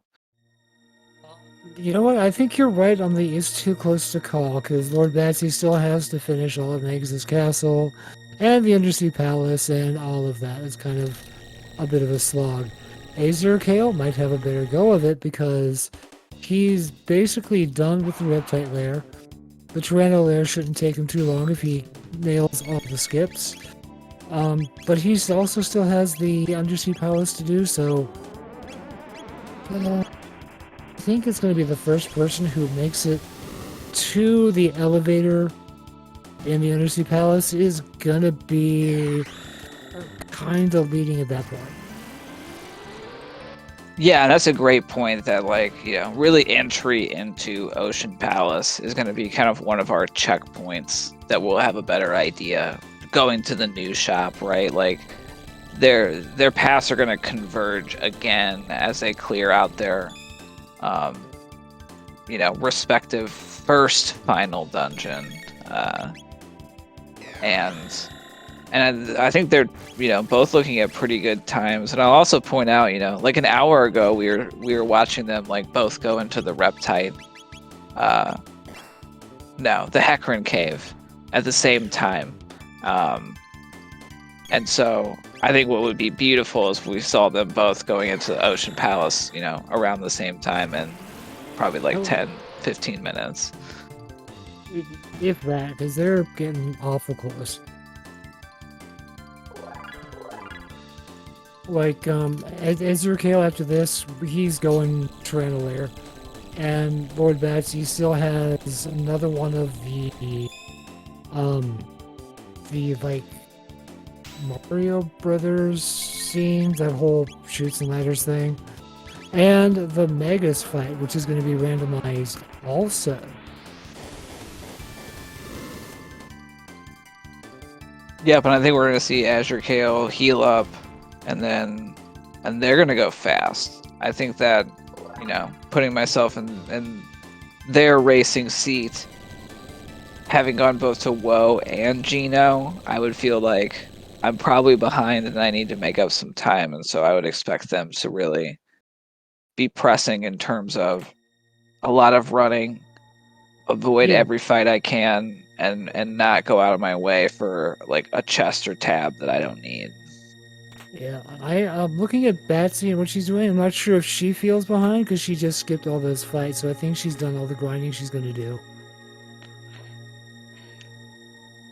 You know what? I think you're right on the it's too close to call because Lord Batsy still has to finish all of Magus' castle and the Undersea Palace and all of that. It's kind of a bit of a slog. AzureCale might have a better go of it because he's basically done with the Reptite lair. The Tyranno lair shouldn't take him too long if he nails all the skips. But he also still has the Undersea Palace to do, so I think it's going to be the first person who makes it to the elevator in the Undersea Palace is going to be kind of leading at that point. Yeah, that's a great point that like, really entry into Ocean Palace is going to be kind of one of our checkpoints that we'll have a better idea going to the new shop, right? Like their paths are going to converge again as they clear out their respective first final dungeon. And I think they're both looking at pretty good times. And I'll also point out, like an hour ago we were watching them like both go into the Reptite, the Hecarim cave at the same time. And so I think what would be beautiful is we saw them both going into the Ocean Palace, around the same time in probably like 10-15 minutes. If that, because they're getting awful close. Like, AzureCale after this, he's going Tyranno lair. And Lord Batsy still has another one of the like Mario Brothers scenes, that whole shoots and ladders thing, and the Magus fight, which is going to be randomized also. Yeah, but I think we're going to see AzureCale heal up, and they're going to go fast. I think that, putting myself in their racing seat, having gone both to Woe and Geno, I would feel like I'm probably behind and I need to make up some time, and so I would expect them to really be pressing in terms of a lot of running, avoid every fight I can, and not go out of my way for like a chest or tab that I don't need. Yeah, I'm looking at Batsy and what she's doing. I'm not sure if she feels behind because she just skipped all those fights. So I think she's done all the grinding she's going to do.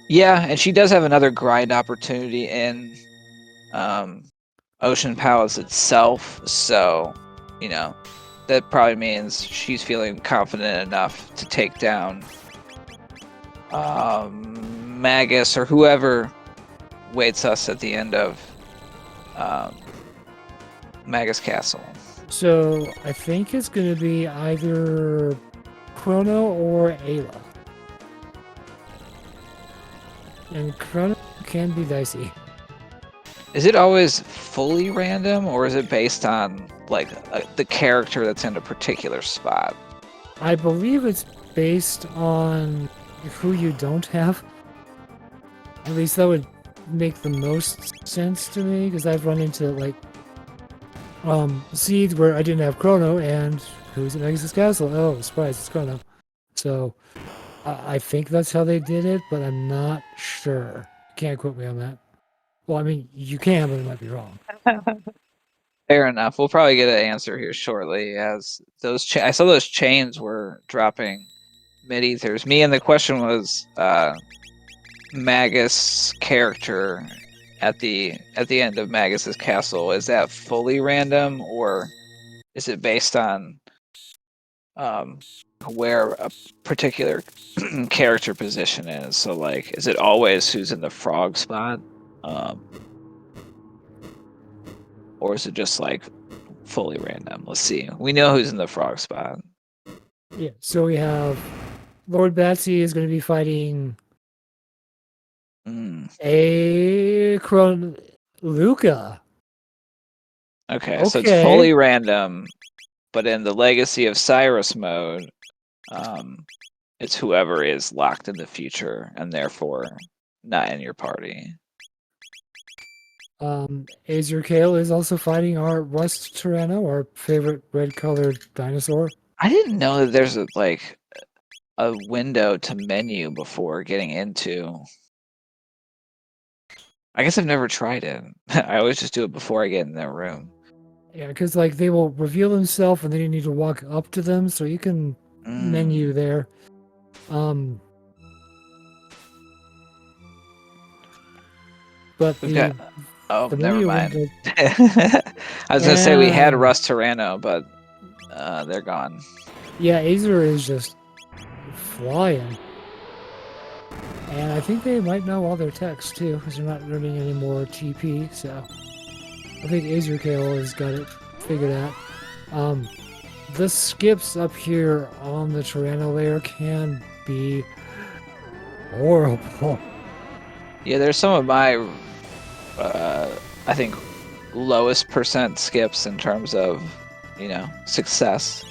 Yeah, and she does have another grind opportunity in Ocean Palace itself, so you know that probably means she's feeling confident enough to take down Magus or whoever waits us at the end of Magus Castle. So I think it's going to be either Chrono or Ayla. And Chrono can be dicey. Is it always fully random, or is it based on like the character that's in a particular spot? I believe it's based on who you don't have. At least that would make the most sense to me because I've run into like seeds where I didn't have Chrono and who's in Exodus Castle? Oh, surprise, it's Chrono. So I think that's how they did it, but I'm not sure. Can't quote me on that. Well, I mean, you can, but it might be wrong. Fair enough. We'll probably get an answer here shortly, as those I saw those chains were dropping mid ethers. Me and the question was Magus character at the end of Magus's castle. Is that fully random, or is it based on where a particular character position is? So like, is it always who's in the frog spot? Or is it just like fully random? Let's see. We know who's in the frog spot. Yeah, so we have lordbatsy is going to be fighting a Luca. Okay, so it's fully random, but in the Legacy of Cyrus mode, it's whoever is locked in the future and therefore not in your party. AzureCale is also fighting our Rust Tyranno, our favorite red-colored dinosaur. I didn't know that there's a window to menu before getting into. I guess I've never tried it. I always just do it before I get in their room. Yeah, because like they will reveal themselves and then you need to walk up to them, so you can menu there. But the never mind. Window... I was gonna say we had Rust Tyranno, but they're gone. Yeah, Azure is just flying. And I think they might know all their techs too, because they're not running any more TP, so I think AzureCale has got it figured out. The skips up here on the Tyranno layer can be horrible. Yeah, there's some of my, I think, lowest percent skips in terms of, success.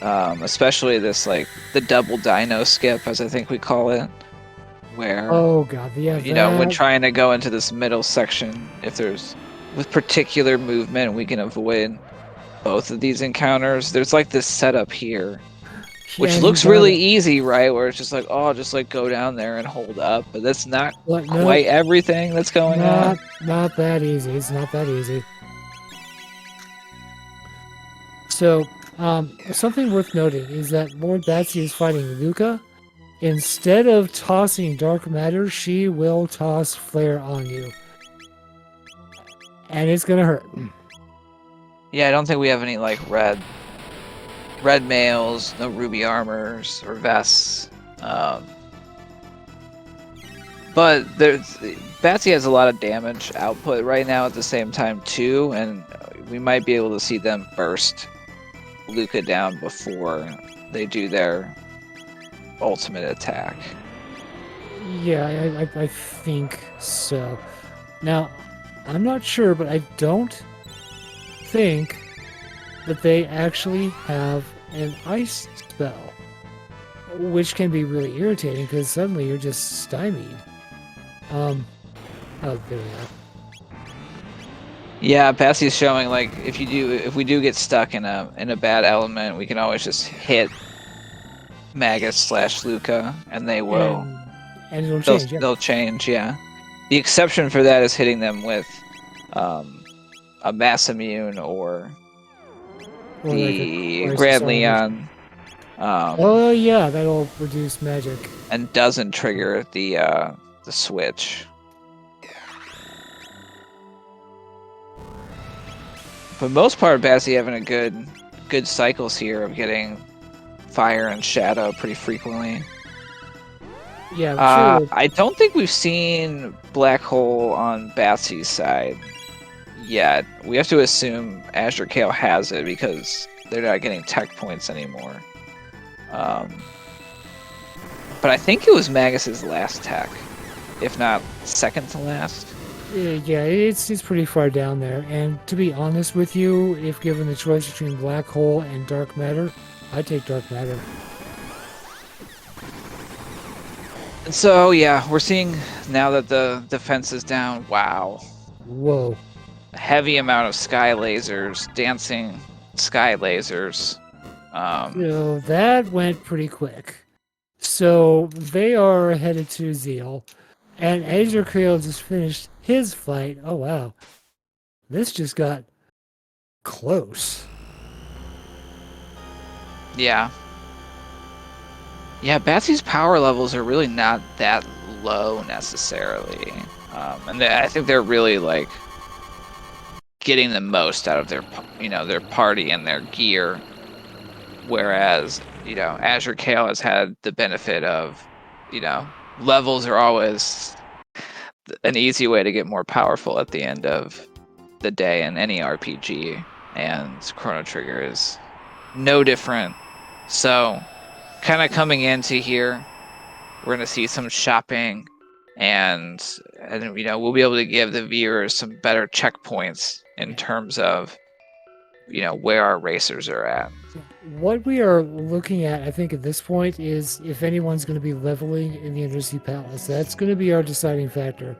Especially this, like, the double dino skip, as I think we call it. Where, oh god, yeah, when trying to go into this middle section, if there's with particular movement, we can avoid both of these encounters. There's like this setup here, which looks really easy, right? Where it's just like, oh, just like go down there and hold up, but that's not quite everything that's going on. Not that easy. It's not that easy. So, something worth noting is that lordbatsy is fighting Luca. Instead of tossing dark matter, she will toss flare on you. And it's gonna hurt. Yeah, I don't think we have any like red mails, no ruby armors or vests. But Batsy has a lot of damage output right now at the same time too, and we might be able to see them burst Luca down before they do their ultimate attack. Yeah, I think so. Now, I'm not sure, but I don't think that they actually have an ice spell, which can be really irritating because suddenly you're just stymied. Oh, there we are. Yeah, Batsy's showing like if we do get stuck in a bad element, we can always just hit Magus / Luca, and they will and it'll change. Yeah. they'll change. Yeah, the exception for that is hitting them with a mass immune or Like a the crisis Grand armor. Leon. Oh yeah, that'll reduce magic. And doesn't trigger the switch. For the most part, Batsy having a good cycles here of getting fire and shadow pretty frequently. Yeah, sure. I don't think we've seen Black Hole on Batsy's side yet. We have to assume AzureCale has it because they're not getting tech points anymore. But I think it was Magus's last tech, if not second to last. Yeah, it's pretty far down there. And to be honest with you, if given the choice between Black Hole and Dark Matter, I'd take Dark Matter. And so, yeah, we're seeing now that the defense is down. Wow. Whoa. A heavy amount of sky lasers, dancing sky lasers. So that went pretty quick. So they are headed to Zeal. And AzureCale just finished his flight. Oh, wow. This just got close. Yeah. Yeah, Batsy's power levels are really not that low necessarily. And I think they're really like getting the most out of their, their party and their gear. Whereas, AzureCale has had the benefit of, levels are always an easy way to get more powerful at the end of the day in any RPG, and Chrono Trigger is no different. So, kind of coming into here, we're going to see some shopping, and we'll be able to give the viewers some better checkpoints in terms of where our racers are at. What we are looking at, I think, at this point is if anyone's going to be leveling in the Undersea Palace. That's going to be our deciding factor.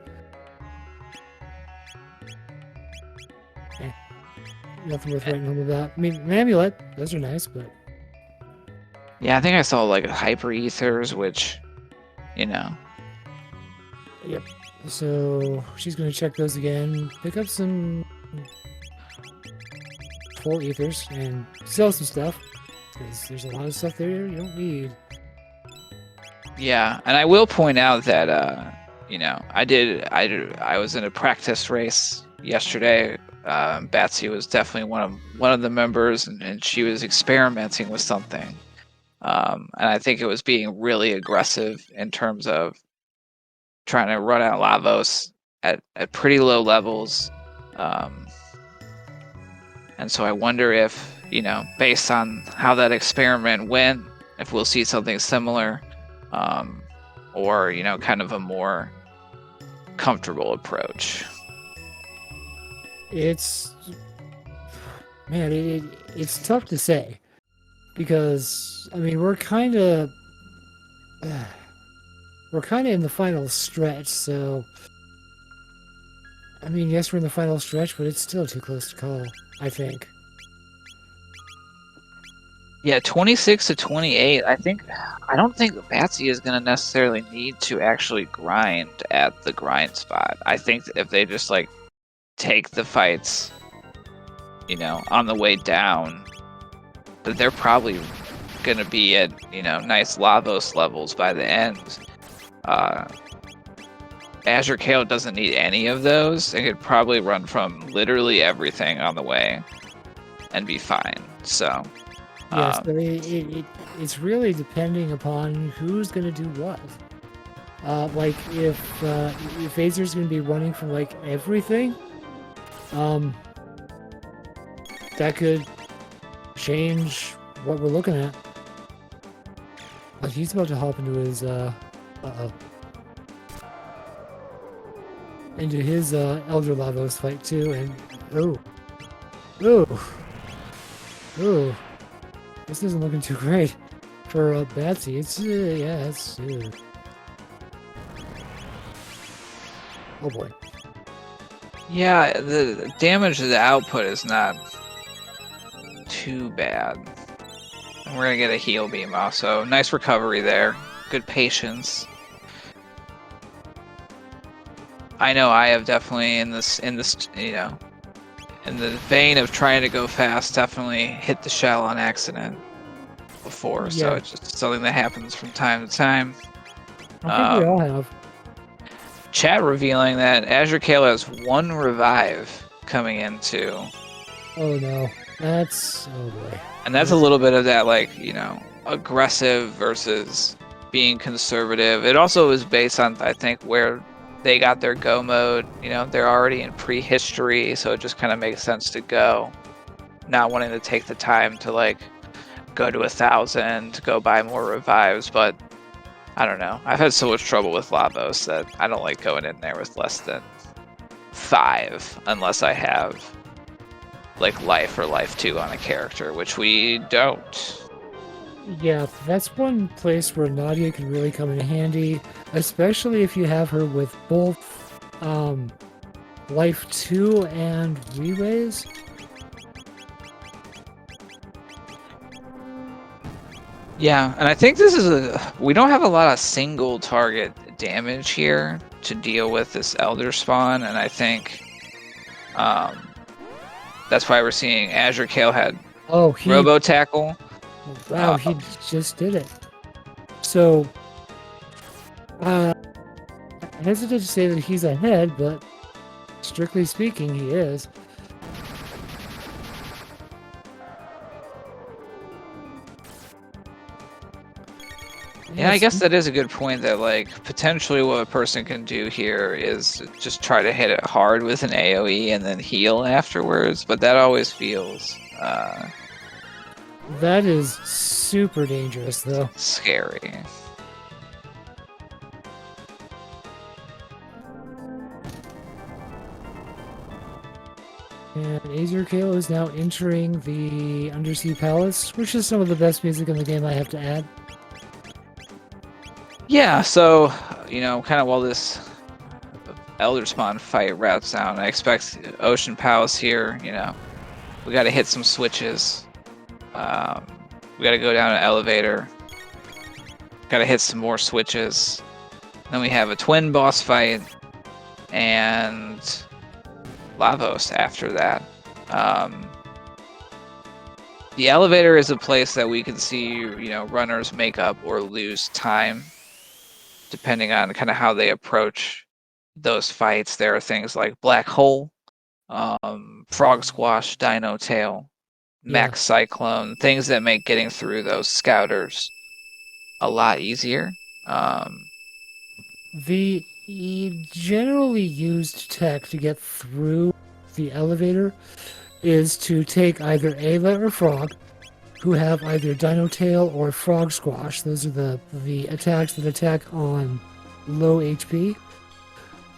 Nothing worth writing home about. I mean, an amulet, those are nice, but... Yeah, I think I saw, like, hyper ethers, which, Yep. So, she's going to check those again, pick up some... full ethers, and sell some stuff. Because there's a lot of stuff there you don't need. Yeah, and I will point out that, I was in a practice race yesterday. Batsy was definitely one of the members, and she was experimenting with something. And I think it was being really aggressive in terms of trying to run out Lavos at pretty low levels. And so I wonder if, based on how that experiment went, if we'll see something similar, or, kind of a more comfortable approach. It's tough to say because I mean we're kind of in the final stretch, so I mean yes we're in the final stretch, but it's still too close to call, I think. Yeah, 26 to 28. I don't think Batsy is going to necessarily need to actually grind at the grind spot. I think that if they just like take the fights, on the way down, that they're probably going to be at, nice Lavos levels by the end. AzureCale doesn't need any of those. It could probably run from literally everything on the way and be fine. So, yes, but it's really depending upon who's going to do what. Like if Azer's going to be running from like everything, that could change what we're looking at. Like he's about to hop into his Elder Lavos fight too, and this isn't looking too great for Batsy. It's oh boy. yeah, the damage to the output is not too bad. And we're gonna get a heal beam also. Nice recovery there. Good patience. I know I have definitely in this, you know, in the vein of trying to go fast, definitely hit the shell on accident before. So Yeah. it's just something that happens from time to time. I think we all have. Chat revealing that AzureCale has 1 revive coming into. Oh no. Oh boy. And that's a little bit of that, like, you know, aggressive versus being conservative. It also is based on, I think, where they got their go mode. You know, they're already in prehistory, so it just kind of makes sense to go. Not wanting to take the time to, like, go to 1,000, go buy more revives, but I don't know. I've had so much trouble with Lavos that I don't like going in there with less than 5 unless I have like life or life 2 on a character, which we don't. Yeah, that's one place where Nadia can really come in handy, especially if you have her with both life 2 and relays. Yeah, and I think this is we don't have a lot of single target damage here to deal with this Elder Spawn, and I think that's why we're seeing AzureCale had Robo Tackle. Wow, he just did it. So, I hesitate to say that he's ahead, but strictly speaking, he is. Yeah, I guess that is a good point that, like, potentially what a person can do here is just try to hit it hard with an AoE and then heal afterwards, but that always feels that is super dangerous, though. Scary. And AzureCale is now entering the Undersea Palace, which is some of the best music in the game, I have to add. Yeah, so, you know, kind of while this Elder Spawn fight wraps down, I expect Ocean Palace here, you know, we got to hit some switches. We got to go down an elevator. Got to hit some more switches. Then we have a twin boss fight and Lavos after that. The elevator is a place that we can see, you know, runners make up or lose time depending on kind of how they approach those fights. There are things like Black Hole, Frog Squash, Dino Tail, Max Cyclone, things that make getting through those scouters a lot easier. The generally used tech to get through the elevator is to take either Ayla or Frog, who have either Dino Tail or Frog Squash. Those are the attacks that attack on low HP.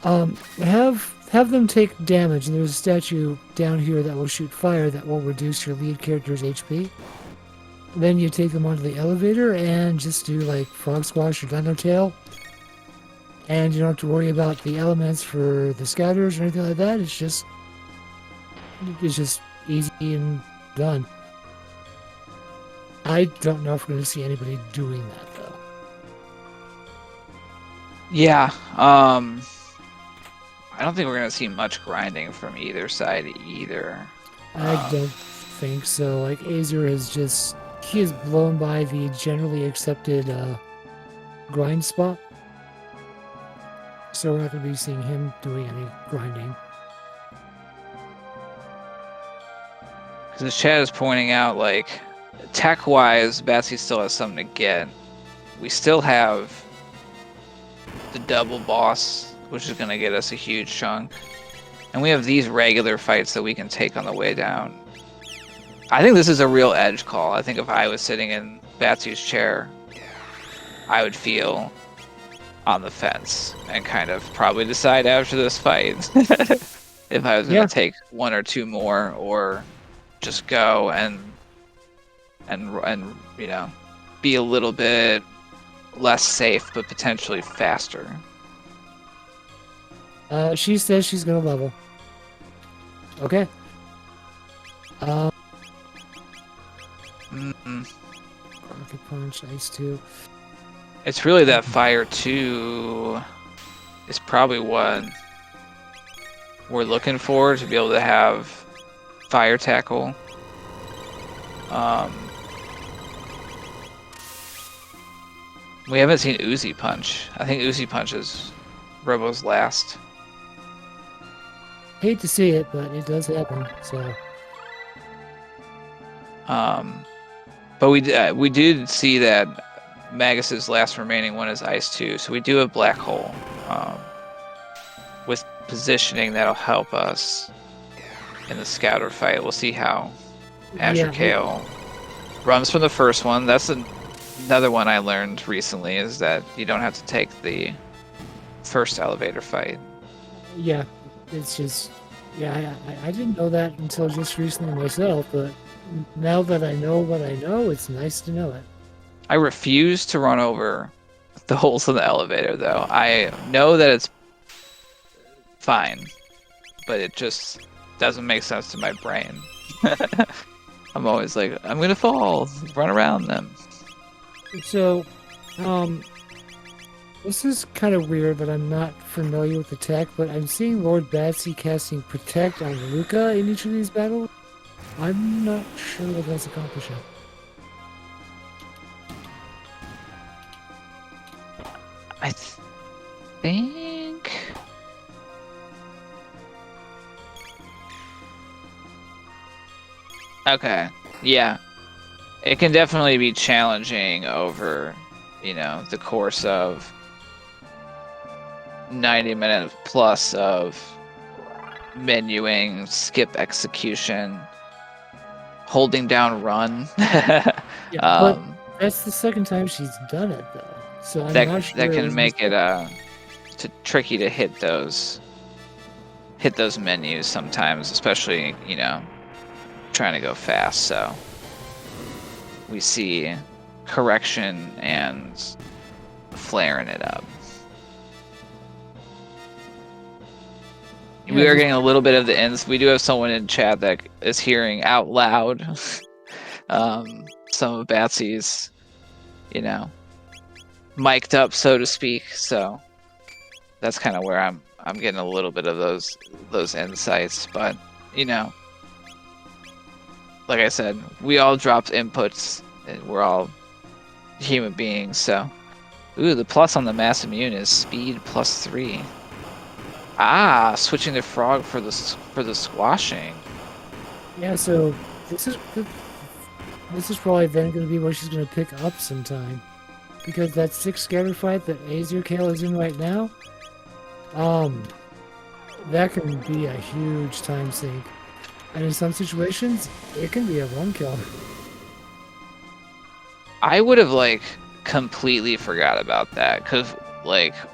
Have them take damage, and there's a statue down here that will shoot fire that will reduce your lead character's HP. Then you take them onto the elevator and just do like Frog Squash or Dino Tail. And you don't have to worry about the elements for the scouters or anything like that. It's just easy and done. I don't know if we're going to see anybody doing that, though. Yeah, I don't think we're going to see much grinding from either side either. I don't think so. Like, Azure he is blown by the generally accepted grind spot. So we're not going to be seeing him doing any grinding. Because the chat is pointing out, like, tech-wise, Batsy still has something to get. We still have the double boss, which is going to get us a huge chunk. And we have these regular fights that we can take on the way down. I think this is a real edge call. I think if I was sitting in Batsy's chair, I would feel on the fence and kind of probably decide after this fight if I was going to take 1 or 2 more or just go and you know, be a little bit less safe but potentially faster. She says she's gonna level. Okay. Rocket Punch, Ice 2. It's really that Fire 2 is probably what we're looking for to be able to have Fire Tackle. We haven't seen Uzi Punch. I think Uzi Punch is Robo's last. Hate to see it, but it does happen. So. But we did see that Magus's last remaining one is Ice 2, so we do have Black Hole. With positioning, that'll help us in the Scouter fight. We'll see how AzureCale runs from the first one. That's another one I learned recently, is that you don't have to take the first elevator fight. Yeah, it's just, yeah, I didn't know that until just recently myself, but now that I know what I know, it's nice to know it. I refuse to run over the holes in the elevator, though. I know that it's fine, but it just doesn't make sense to my brain. I'm always like, I'm gonna fall, run around them. So, this is kind of weird that I'm not familiar with the tech, but I'm seeing lordbatsy casting Protect on Luca in each of these battles. I'm not sure what that's accomplishing. I think... Okay, yeah. It can definitely be challenging over, the course of 90 minutes plus of menuing, skip execution, holding down run. Yeah, but that's the second time she's done it, though. So I'm not sure that can make it tricky to hit those menus sometimes, especially trying to go fast. So we see correction and flaring it up. We are getting a little bit of the ends. We do have someone in chat that is hearing out loud some of Batsy's, mic'd up, so to speak. So that's kind of where I'm getting a little bit of those insights. But like I said, we all dropped inputs. And we're all human beings. So, ooh, the plus on the mass immune is speed +3. Ah, switching to frog for the squashing. Yeah, so this is probably then going to be where she's going to pick up some time, because that 6 scatter fight that AzureCale is in right now, that can be a huge time sink, and in some situations it can be a 1 kill. I would have completely forgot about that, because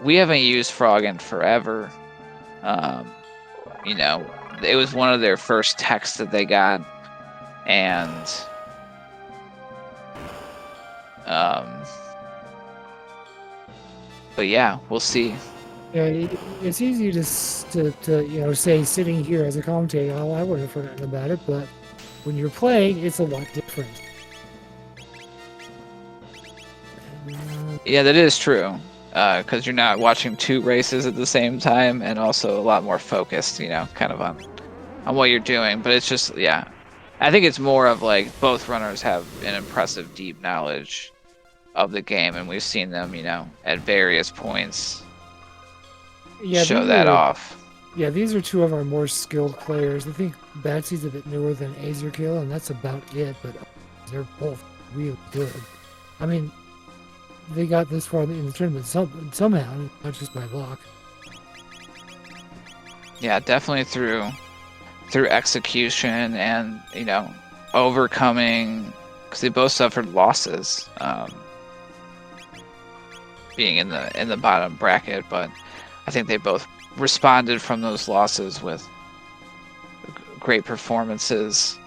we haven't used frog in forever. It was one of their first techs that they got, and but yeah, we'll see. Yeah, it's easy to say sitting here as a commentator, oh, I would have forgotten about it, but when you're playing, it's a lot different. Yeah, that is true. Because you're not watching 2 races at the same time, and also a lot more focused, kind of on what you're doing. But it's just, yeah, I think it's more of both runners have an impressive deep knowledge of the game, and we've seen them, at various points show that off. Yeah, these are 2 of our more skilled players. I think Batsy's a bit newer than AzureCale, and that's about it, but they're both really good. I mean, they got this far in the tournament somehow, not just by luck. Yeah, definitely through execution and overcoming, because they both suffered losses, being in the bottom bracket, but I think they both responded from those losses with great performances.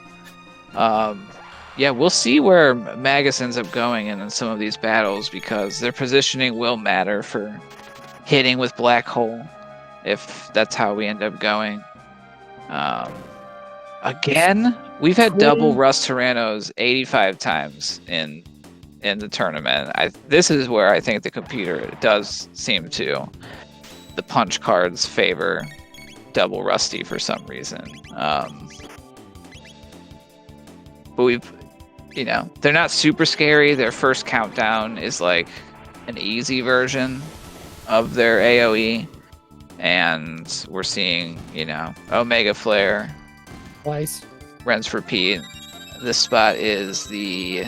Yeah, we'll see where Magus ends up going in some of these battles, because their positioning will matter for hitting with Black Hole, if that's how we end up going. Again, we've had double Rust Tyrannos 85 times in in the tournament. This is where I think the computer does seem to the punch cards favor double Rusty for some reason. But we've, they're not super scary. Their first countdown is like an easy version of their AoE, and we're seeing, Omega Flare Twice. rinse repeat. This spot is the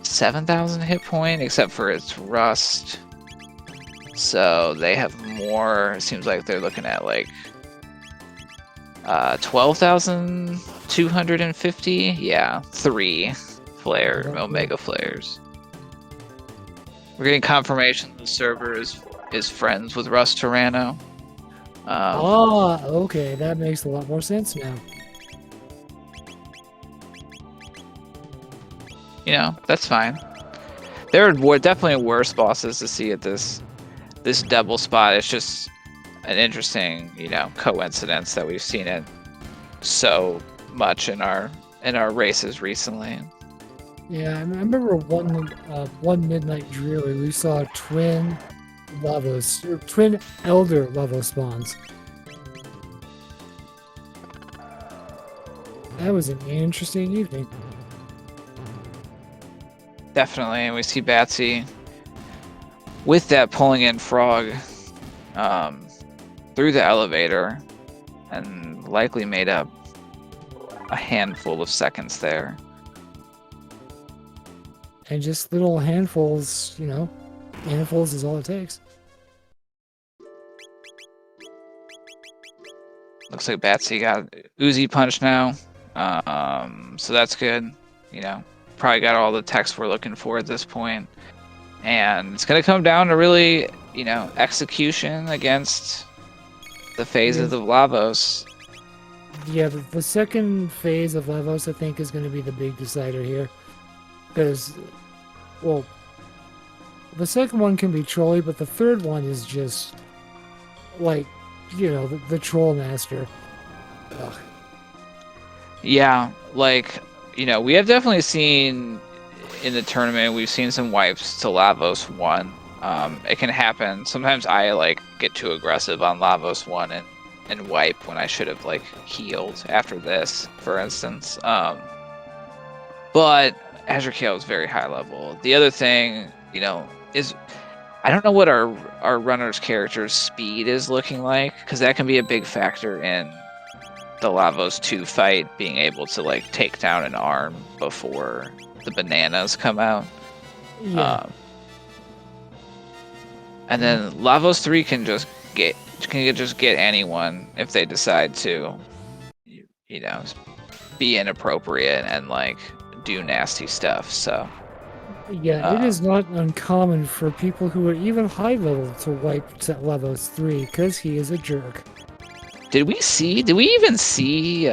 7,000 hit point, except for its rust. So they have more. It seems like they're looking at like 12,250. Yeah, 3 Omega flares. We're getting confirmation the server is friends with Rust Tyranno. Okay, that makes a lot more sense now. That's fine. There are definitely worse bosses to see at this double spot. It's just an interesting, coincidence that we've seen it so much in our races recently. Yeah, I remember one midnight drill where we saw twin elder lava spawns. That was an interesting evening. Definitely, and we see Batsy with that pulling in Frog through the elevator, and likely made up a handful of seconds there. And just little handfuls, handfuls is all it takes. Looks like Batsy got Uzi Punch now, so that's good. Probably got all the text we're looking for at this point. And it's going to come down to really, execution against the phases of Lavos. Yeah, the second phase of Lavos, I think, is going to be the big decider here. Because, well, the second one can be trolly, but the third one is just, like, the troll master. Ugh. Yeah, like, we have definitely seen in the tournament, we've seen some wipes to Lavos 1. It can happen. Sometimes I, get too aggressive on Lavos 1 and wipe when I should have, healed after this, for instance. But AzureCale is very high level. The other thing, is I don't know what our runner's character's speed is looking like, because that can be a big factor in the Lavos 2 fight, being able to take down an arm before the bananas come out. Yeah. And then Lavos 3 can just get anyone if they decide to, be inappropriate and do nasty stuff. So yeah, it is not uncommon for people who are even high level to wipe Lavos 3 because he is a jerk. Did we even see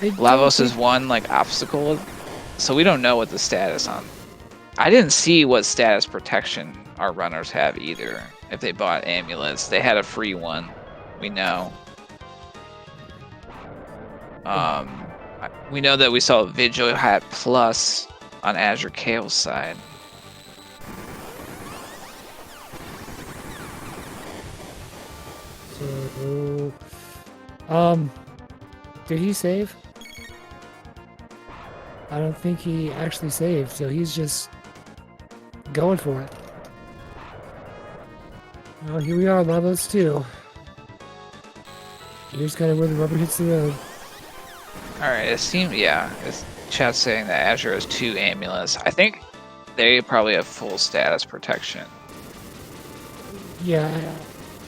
Lavos' one obstacle? So we don't know what the status on. I didn't see what status protection our runners have either. If they bought amulets, they had a free one. We know. We know that we saw Vigil Hat Plus on AzureCale's side. So, did he save? I don't think he actually saved, so he's just going for it. Well, here we are, Lavos 2. Here's kind of where the rubber hits the road. Alright, it's chat saying that Azure has 2 amulets. I think they probably have full status protection. Yeah.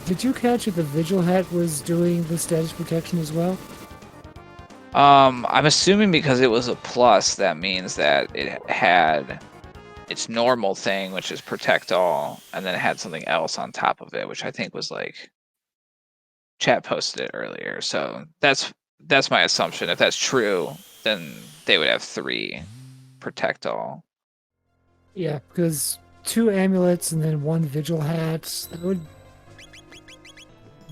Did you catch that the Vigil Hat was doing the status protection as well? I'm assuming because it was a plus, that means that it had its normal thing, which is protect all, and then it had something else on top of it, which I think was chat posted it earlier. So that's my assumption. If that's true, then they would have 3 protect all. Yeah, because 2 amulets and then 1 Vigil Hat,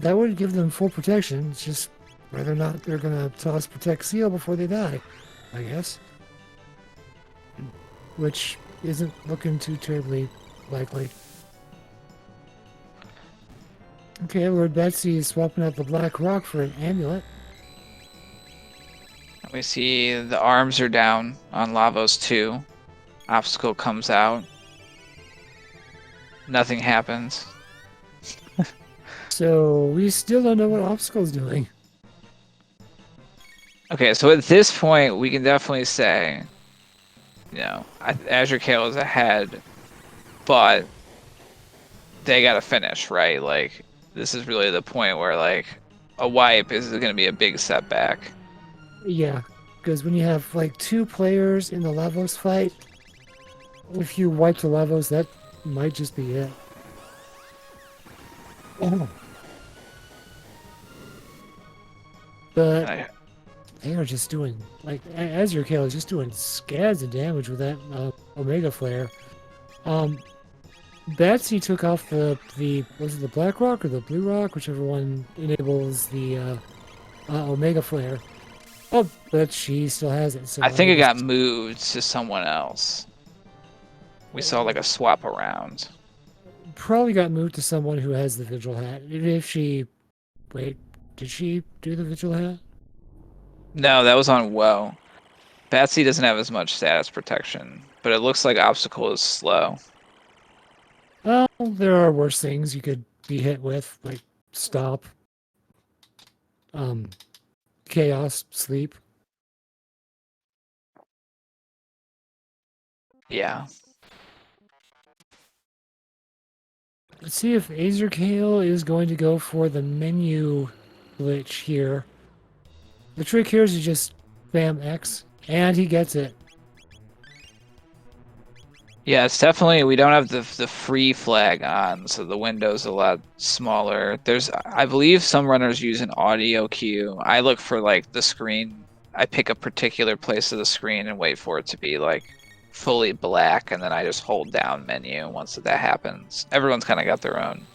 that would give them full protection. It's just whether or not they're gonna toss Protect Seal before they die, I guess. which isn't looking too terribly likely. Okay, Lord Betsy is swapping out the black rock for an amulet. We see the arms are down on Lavos 2. Obstacle comes out. Nothing happens. So we still don't know what Obstacle's doing. Okay, so at this point, we can definitely say, AzureCale is ahead, but they got to finish, right? Like, this is really the point where, like, a wipe is going to be a big setback. Yeah, because when you have like two players in the Lavos fight, if you wipe the Lavos, that might just be it. Oh. But I, they are just doing, like, AzureCale is just doing scads of damage with that Omega Flare. Batsy took off the was it the black rock or the blue rock, whichever one enables the Omega Flare. Oh, but she still has it. So I I think it guess got moved to someone else. We saw like a swap around. probably got moved to someone who has the Vigil Hat. If she, wait, did she do the Vigil Hat? No, that was on Woe. Batsy doesn't have as much status protection, but it looks like Obstacle is slow. Well, there are worse things you could be hit with, like stop, um, chaos, sleep. Yeah. Let's see if AzureCale is going to go for the menu glitch here. The trick here is to just spam X, and he gets it. Yeah, it's definitely we don't have the free flag on, so the window's a lot smaller. There's I believe some runners use an audio cue. I look for like the screen. I pick a particular place of the screen and wait for it to be like fully black, and then I just hold down menu once that happens. Everyone's kind of got their own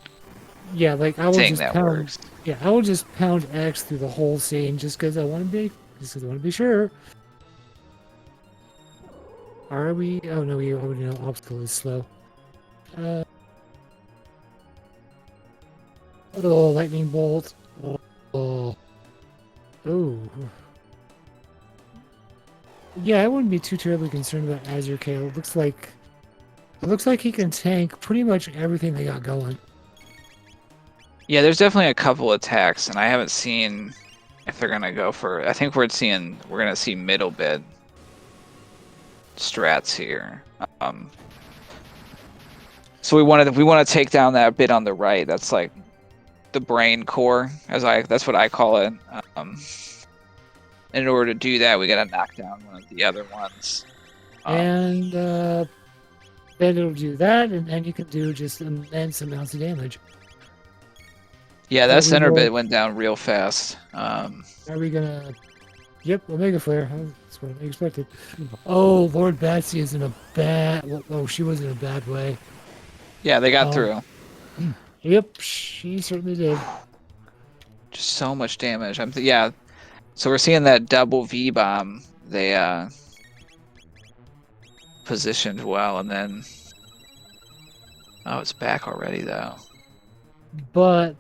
Yeah, like I will thing just that pound. works. Yeah, I will just pound X through the whole scene just because I want to be. Just because I want to be sure. Are we? Oh no, we already know obstacle is slow. Uh, oh, lightning bolt. Oh, oh. Oh. Yeah, I wouldn't be too terribly concerned about AzureCale. It looks like he can tank pretty much everything they got going. Yeah, there's definitely a couple attacks, and I haven't seen if they're gonna go for. I think we're gonna see middle bid strats here. So we want to take down that bit on the right. That's like the brain core, that's what I call it. In order to do that, we gotta knock down one of the other ones. And then it'll do that, and then you can do just immense amounts of damage. Yeah, Are that we center going? bit went down real fast. Are we gonna? Yep, Omega Flare. That's what I expected. Oh, Lord Batsy is in a bad. Oh, she was in a bad way. Yeah, they got through. Yep, she certainly did. Just so much damage. Yeah. So we're seeing that double V bomb. They positioned well, and then it's back already though. But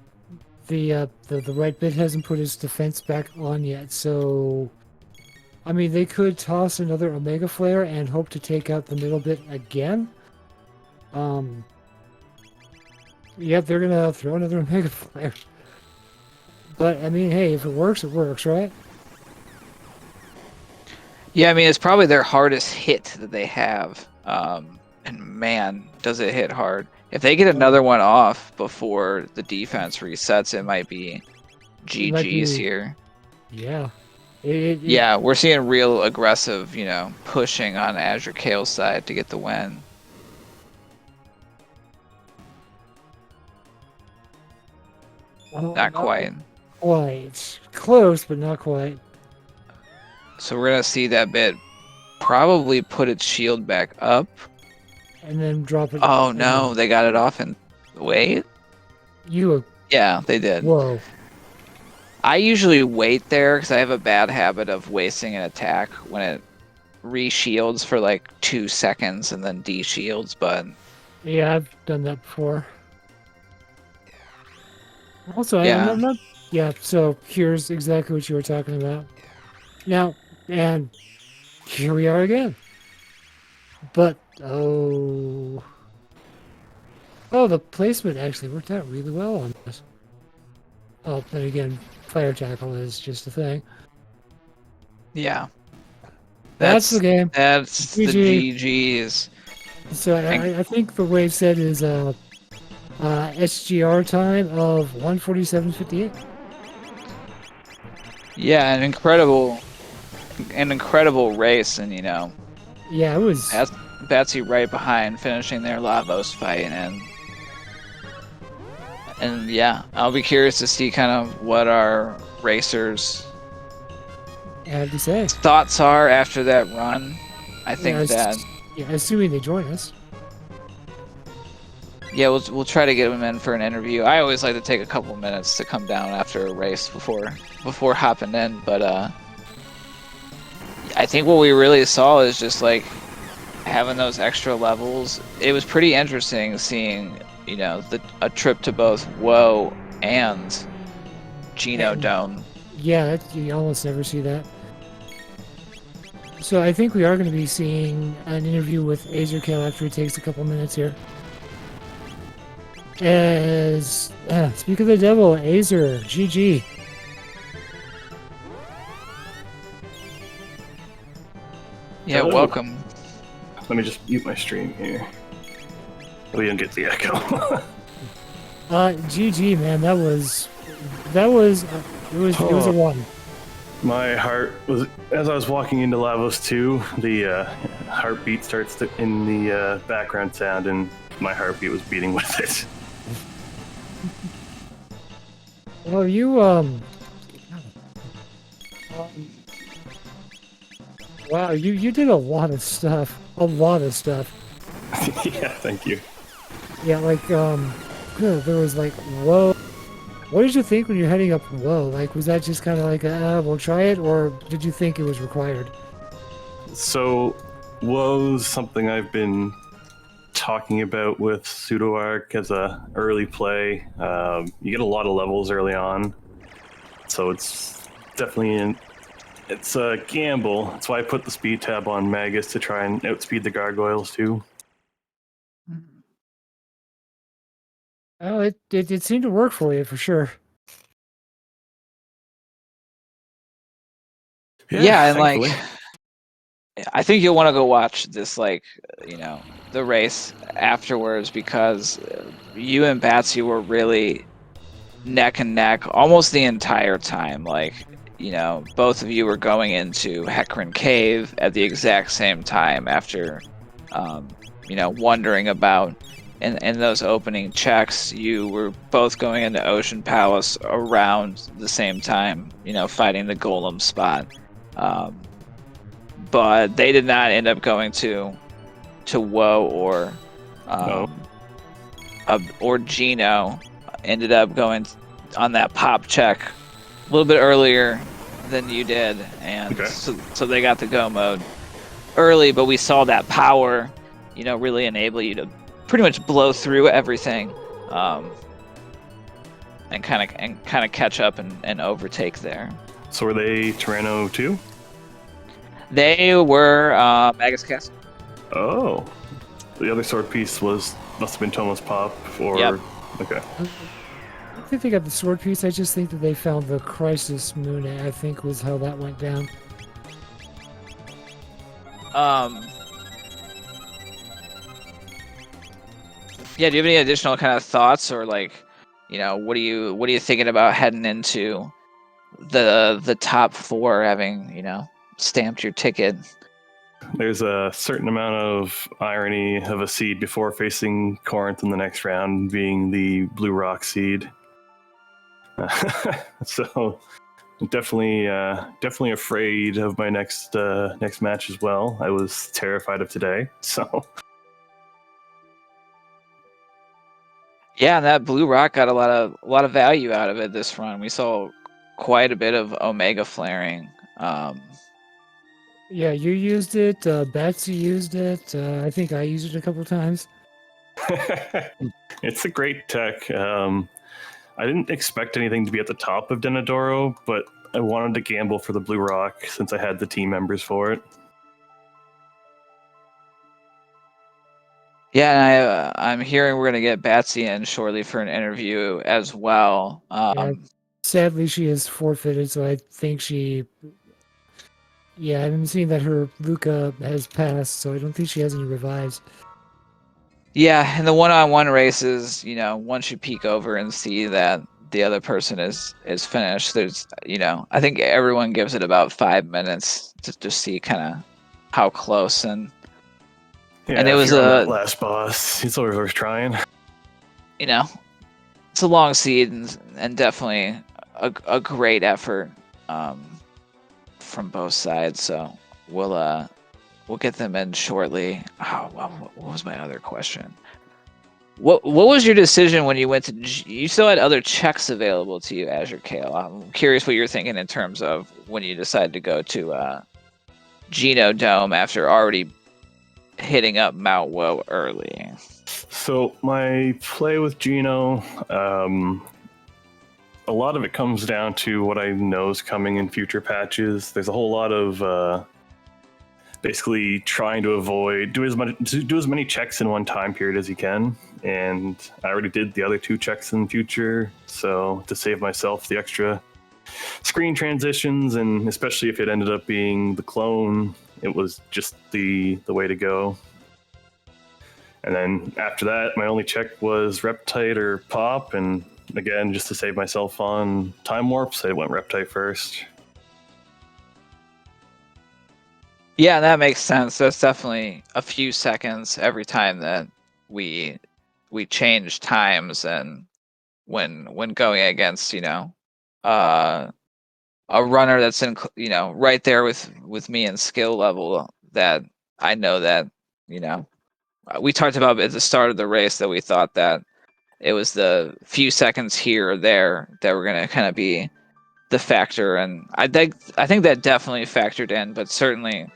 the right bit hasn't put his defense back on yet, so I mean they could toss another Omega Flare and hope to take out the middle bit again. Yep, they're gonna throw another Omega Flare. But I mean, hey, if it works, right? Yeah, I mean it's probably their hardest hit that they have. And man, does it hit hard. If they get another one off before the defense resets, it might be It might GG's be, here. yeah. Yeah, we're seeing real aggressive, pushing on AzureCale's side to get the win. Not quite. Quite close, but not quite. So we're gonna see that bit probably put its shield back up. And then drop it. Oh no, they got it off and wait. Yeah, they did. Whoa. I usually wait there because I have a bad habit of wasting an attack when re-shields for like 2 seconds and then de-shields, but Yeah, I've done that before. Also, yeah. I'm not. Yeah, so here's exactly what you were talking about. Now, and here we are again. But, oh. Oh, the placement actually worked out really well on this. Oh, then again, fire tackle is just a thing. Yeah. That's the game. That's the GG. GGs. So And I think the wave set is SGR time of 147.58. yeah, an incredible race, and Yeah, it was. Batsy right behind, finishing their Lavos fight, and yeah, I'll be curious to see kind of what our racers' I have to say. thoughts are after that run. I Yeah, think that assuming they join us. yeah, we'll try to get them in for an interview. I always like to take a couple minutes to come down after a race before hopping in, but I think what we really saw is just like having those extra levels. It was pretty interesting seeing, a trip to both Woe and Geno And Dome. yeah, you almost never see that. So I think we are going to be seeing an interview with AzureCale after he takes a couple minutes here. As speak of the devil, Azer, GG. Yeah, Hello. welcome. Let me just mute my stream here. We don't get the echo. GG, man. It was a one. My heart was, as I was walking into Lavos 2, the heartbeat starts in the background sound, and my heartbeat was beating with it. Well, you wow, you did a lot of stuff. A lot of stuff. Yeah, thank you. Yeah, like there was like whoa. What did you think when you're heading up Whoa? Like, was that just kind of like, we'll try it, or did you think it was required? So, woe's something I've been talking about with PseudoArc as a early play. You get a lot of levels early on, so it's definitely it's a gamble. That's why I put the speed tab on Magus to try and outspeed the gargoyles too. Oh, it seemed to work for you for sure. Yeah, and thankfully. like I think you'll want to go watch this, like, the race afterwards, because you and Batsy were really neck and neck almost the entire time. Like, both of you were going into Hecarim Cave at the exact same time after, wondering about. In those opening checks, you were both going into Ocean Palace around the same time, fighting the Golem spot. But they did not end up going to Woe or Geno. Ended up going on that pop check a little bit earlier than you did, and Okay. so they got the go mode early. But we saw that power, really enable you to pretty much blow through everything, and kind of catch up and overtake there. So were they Chrono too? They were Magus Castle. Oh, the other sword piece must have been Toma's Pop, or Yep. Okay. I think they got the sword piece. I just think that they found the Crisis Moon, I think was how that went down. Yeah, do you have any additional kind of thoughts, or like, what are you thinking about heading into the top 4, having, stamped your ticket? There's a certain amount of irony of a seed before facing Corinth in the next round, being the Blue Rock seed. So definitely afraid of my next match as well. I was terrified of today. So Yeah, and that Blue Rock got a lot of value out of it this run. We saw quite a bit of Omega flaring. Yeah, you used it. Batsy used it. I think I used it a couple times. It's a great tech. I didn't expect anything to be at the top of Denadoro, but I wanted to gamble for the Blue Rock since I had the team members for it. Yeah, and I'm hearing we're gonna get Batsy in shortly for an interview as well. Yeah. Sadly, she is forfeited, so I think she. Yeah, I'm seeing that her Luca has passed, so I don't think she has any revives. Yeah, in the one-on-one races, once you peek over and see that the other person is finished, there's, I think everyone gives it about 5 minutes to just see kind of how close Yeah, it if was you're on that last boss, it's always worth trying. It's a long seed and definitely a great effort from both sides. So we'll get them in shortly. Oh, well, what was my other question? What was your decision when you went to? You still had other checks available to you, AzureCale. I'm curious what you're thinking in terms of when you decided to go to Geno Dome after already hitting up Mount Woe early. So my play with Geno, a lot of it comes down to what I know is coming in future patches. There's a whole lot of basically trying to avoid do as many checks in one time period as you can, and I already did the other 2 checks in the future, so to save myself the extra screen transitions, and especially if it ended up being the clone, it was just the way to go. And then after that, my only check was Reptite or Pop, and again, just to save myself on time warps, I went Reptite first. Yeah, that makes sense. That's definitely a few seconds every time that we change times, and when going against uh a runner that's in right there with me in skill level, that I know that we talked about at the start of the race that we thought that it was the few seconds here or there that were going to kind of be the factor, and I think that definitely factored in, but certainly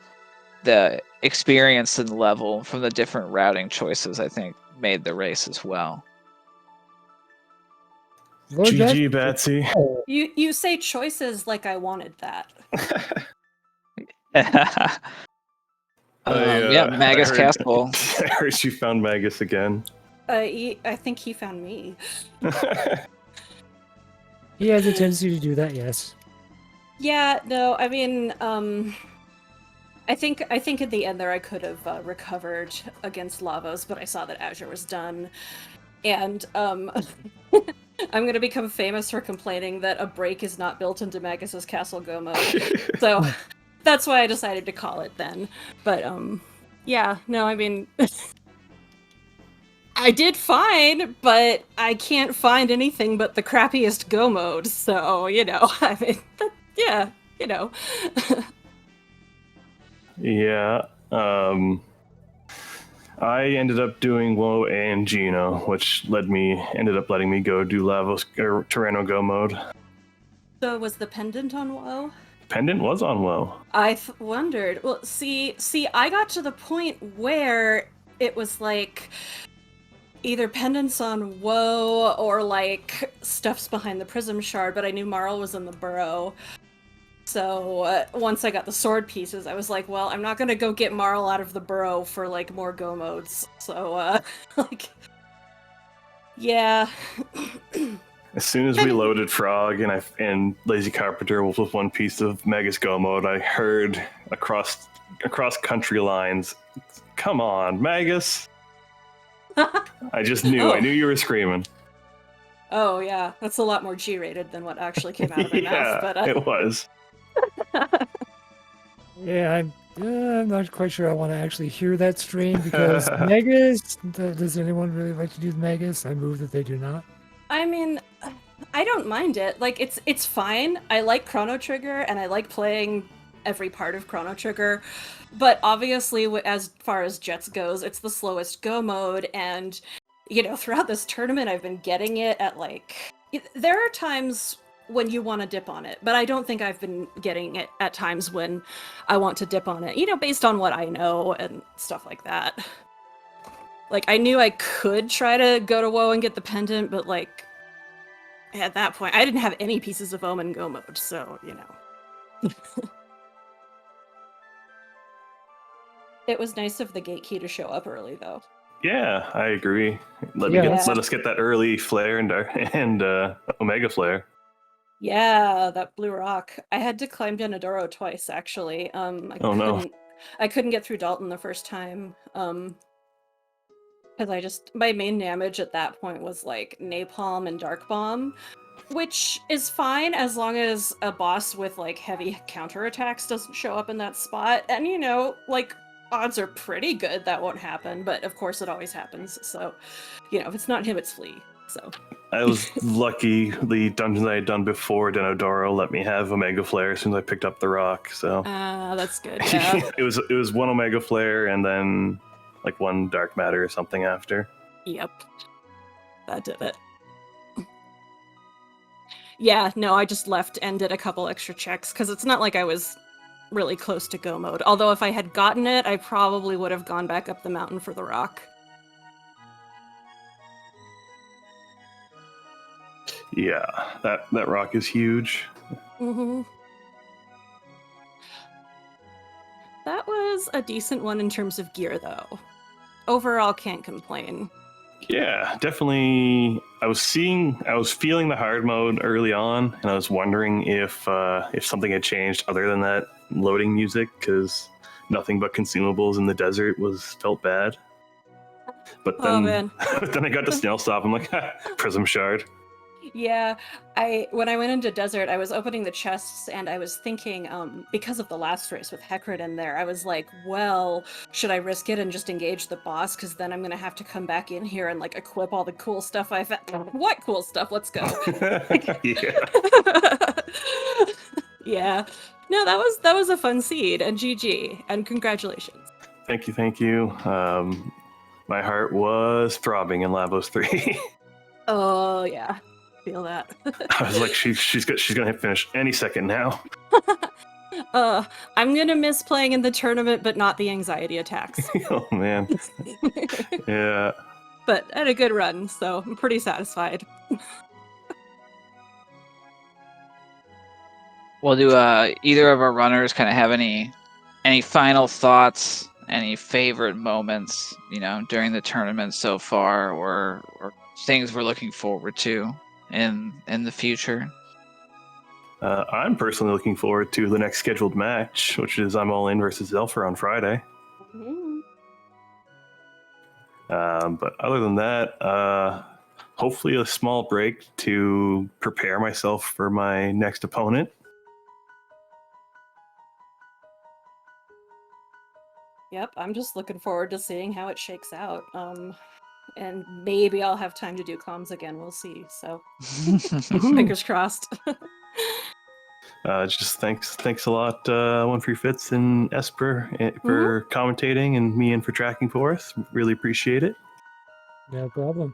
the experience and level from the different routing choices, I think, made the race as well. GG, Batsy. You say choices like I wanted that. Yeah, Magus Castle. I heard you found Magus again. I think he found me. He has a tendency to do that, yes. Yeah, no, I mean, I think in the end there I could have recovered against Lavos, but I saw that Azure was done, and I'm gonna become famous for complaining that a break is not built into Magus's Castle Go mode. So that's why I decided to call it then. But yeah, no, I mean, I did fine, but I can't find anything but the crappiest Go mode. So I mean, yeah, Yeah. I ended up doing Woe and Geno, which ended up letting me go do Lavos or Tyranno Go mode. So was the pendant on Woe? Pendant was on Woe. I wondered. Well, see, I got to the point where it was like either pendants on Woe or like stuff's behind the Prism Shard, but I knew Marl was in the burrow. So once I got the sword pieces, I was like, well, I'm not gonna go get Marl out of the burrow for like more Go modes. So like, yeah. As soon as we loaded Frog and Lazy Carpenter was with one piece of Magus Go mode, I heard across country lines, "Come on, Magus!" I just knew. Oh. I knew you were screaming. Oh yeah, that's a lot more G-rated than what actually came out of my mouth. But it was. Yeah, I'm not quite sure I want to actually hear that stream because Magus. Does anyone really like to do Magus? I move that they do not. I mean, I don't mind it. Like, it's fine. I like Chrono Trigger, and I like playing every part of Chrono Trigger. But obviously, as far as Jets goes, it's the slowest Go mode, and, throughout this tournament, I've been getting it at, like... There are times when you want to dip on it. But I don't think I've been getting it at times when I want to dip on it, you know, based on what I know and stuff like that. Like, I knew I could try to go to WoW and get the pendant, but, like, at that point, I didn't have any pieces of Omen Go mode, so, you know. It was nice of the Gatekeeper to show up early, though. Yeah, I agree. Let us get that early flare and Omega flare. Yeah, that blue rock. I had to climb Denadoro twice, actually. I couldn't get through Dalton the first time. Because my main damage at that point was like Napalm and Dark Bomb, which is fine as long as a boss with like heavy counterattacks doesn't show up in that spot. And you know, like, odds are pretty good that won't happen, but of course it always happens. So, you know, if it's not him, it's Flea. So I was lucky the dungeons I had done before Denodoro let me have Omega Flare as soon as I picked up the rock. So that's good. Yeah. it was one Omega Flare and then like one Dark Matter or something after. Yep. That did it. Yeah, no, I just left and did a couple extra checks because it's not like I was really close to go mode. Although if I had gotten it, I probably would have gone back up the mountain for the rock. Yeah, that rock is huge. Mm-hmm. That was a decent one in terms of gear, though. Overall, can't complain. Yeah, definitely. I was feeling the hard mode early on, and I was wondering if something had changed other than that loading music, because nothing but consumables in the desert felt bad. But then, then I got to Snailstop. I'm like, Prism Shard. Yeah, when I went into Desert, I was opening the chests and I was thinking, because of the last race with Hecrid in there, I was like, well, should I risk it and just engage the boss? Because then I'm gonna have to come back in here and like equip all the cool stuff I've. What cool stuff? Let's go. Yeah. Yeah. No, that was a fun seed, and GG, and congratulations. Thank you. My heart was throbbing in Lavos 3. Oh yeah. Feel that. I was like, she's gonna finish any second now. I'm gonna miss playing in the tournament, but not the anxiety attacks. Oh man. Yeah. But I had a good run, so I'm pretty satisfied. Well, do either of our runners kind of have any final thoughts, any favorite moments, you know, during the tournament so far, or things we're looking forward to in the future? I'm personally looking forward to the next scheduled match, which is I'm All In versus Zelfer on Friday. Mm-hmm. But other than that, hopefully a small break to prepare myself for my next opponent. Yep, I'm just looking forward to seeing how it shakes out. And maybe I'll have time to do comms again. We'll see. So, fingers crossed. Just thanks a lot, One Free Fits and Esper for commentating and me for tracking for us. Really appreciate it. No problem.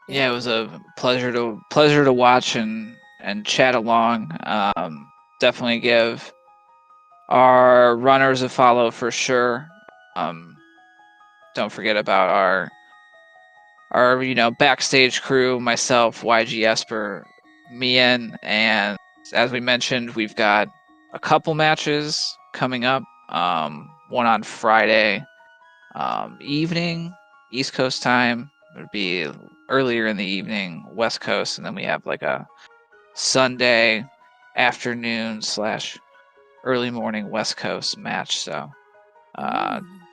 Yeah, it was a pleasure to watch and chat along. Definitely give our runners a follow for sure. Don't forget about our backstage crew, myself, YG Esper, Mian, and as we mentioned, we've got a couple matches coming up. One on Friday evening, East Coast time. It would be earlier in the evening, West Coast, and then we have like a Sunday afternoon / early morning West Coast match. So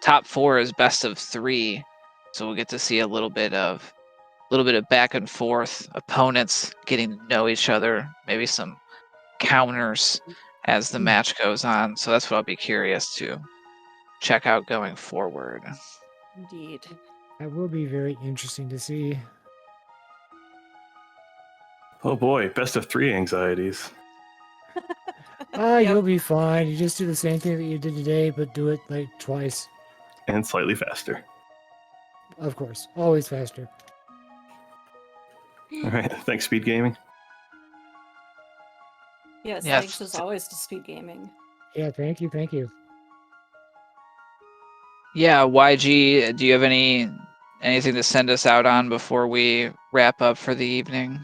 top 4 is best of 3, so we'll get to see a little bit of back and forth, opponents getting to know each other, maybe some counters as the match goes on. So that's what I'll be curious to check out going forward. Indeed. That will be very interesting to see. Oh boy, best of 3 anxieties. You'll be fine. You just do the same thing that you did today, but do it like twice. And slightly faster. Of course. Always faster. All right, thanks, SpeedGaming. Yes, Yeah. thanks as always to SpeedGaming. Yeah, thank you, thank you. Yeah, YG, do you have anything to send us out on before we wrap up for the evening?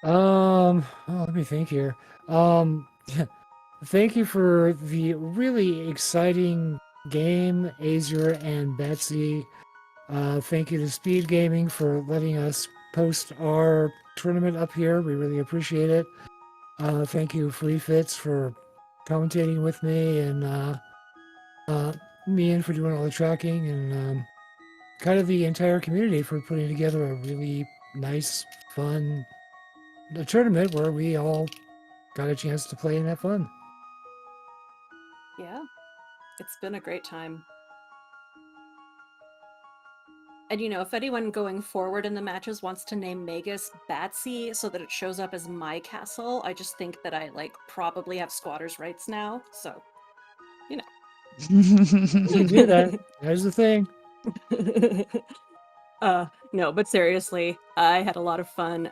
Let me think here. Thank you for the really exciting game, Azure and Betsy. Thank you to Speed Gaming for letting us post our tournament up here. We really appreciate it. Thank you, Free Fits, for commentating with me, and me and for doing all the tracking, and kind of the entire community for putting together a really nice, fun tournament where we all got a chance to play and have fun. Yeah, it's been a great time. And if anyone going forward in the matches wants to name Magus Batsy so that it shows up as my castle, I just think that I probably have squatters' rights now. So, You can do that. There's the thing. No, but seriously, I had a lot of fun.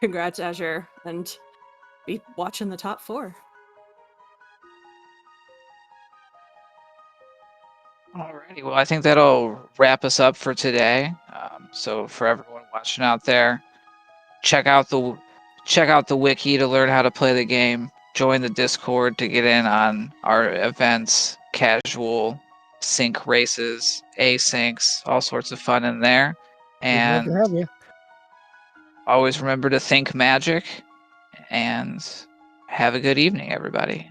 Congrats, Azure, and be watching the top 4. Alrighty, well, I think that'll wrap us up for today. So for everyone watching out there, check out the wiki to learn how to play the game. Join the Discord to get in on our events, casual, sync races, asyncs, all sorts of fun in there. We'd love to And have you. always remember to think magic and have a good evening, everybody.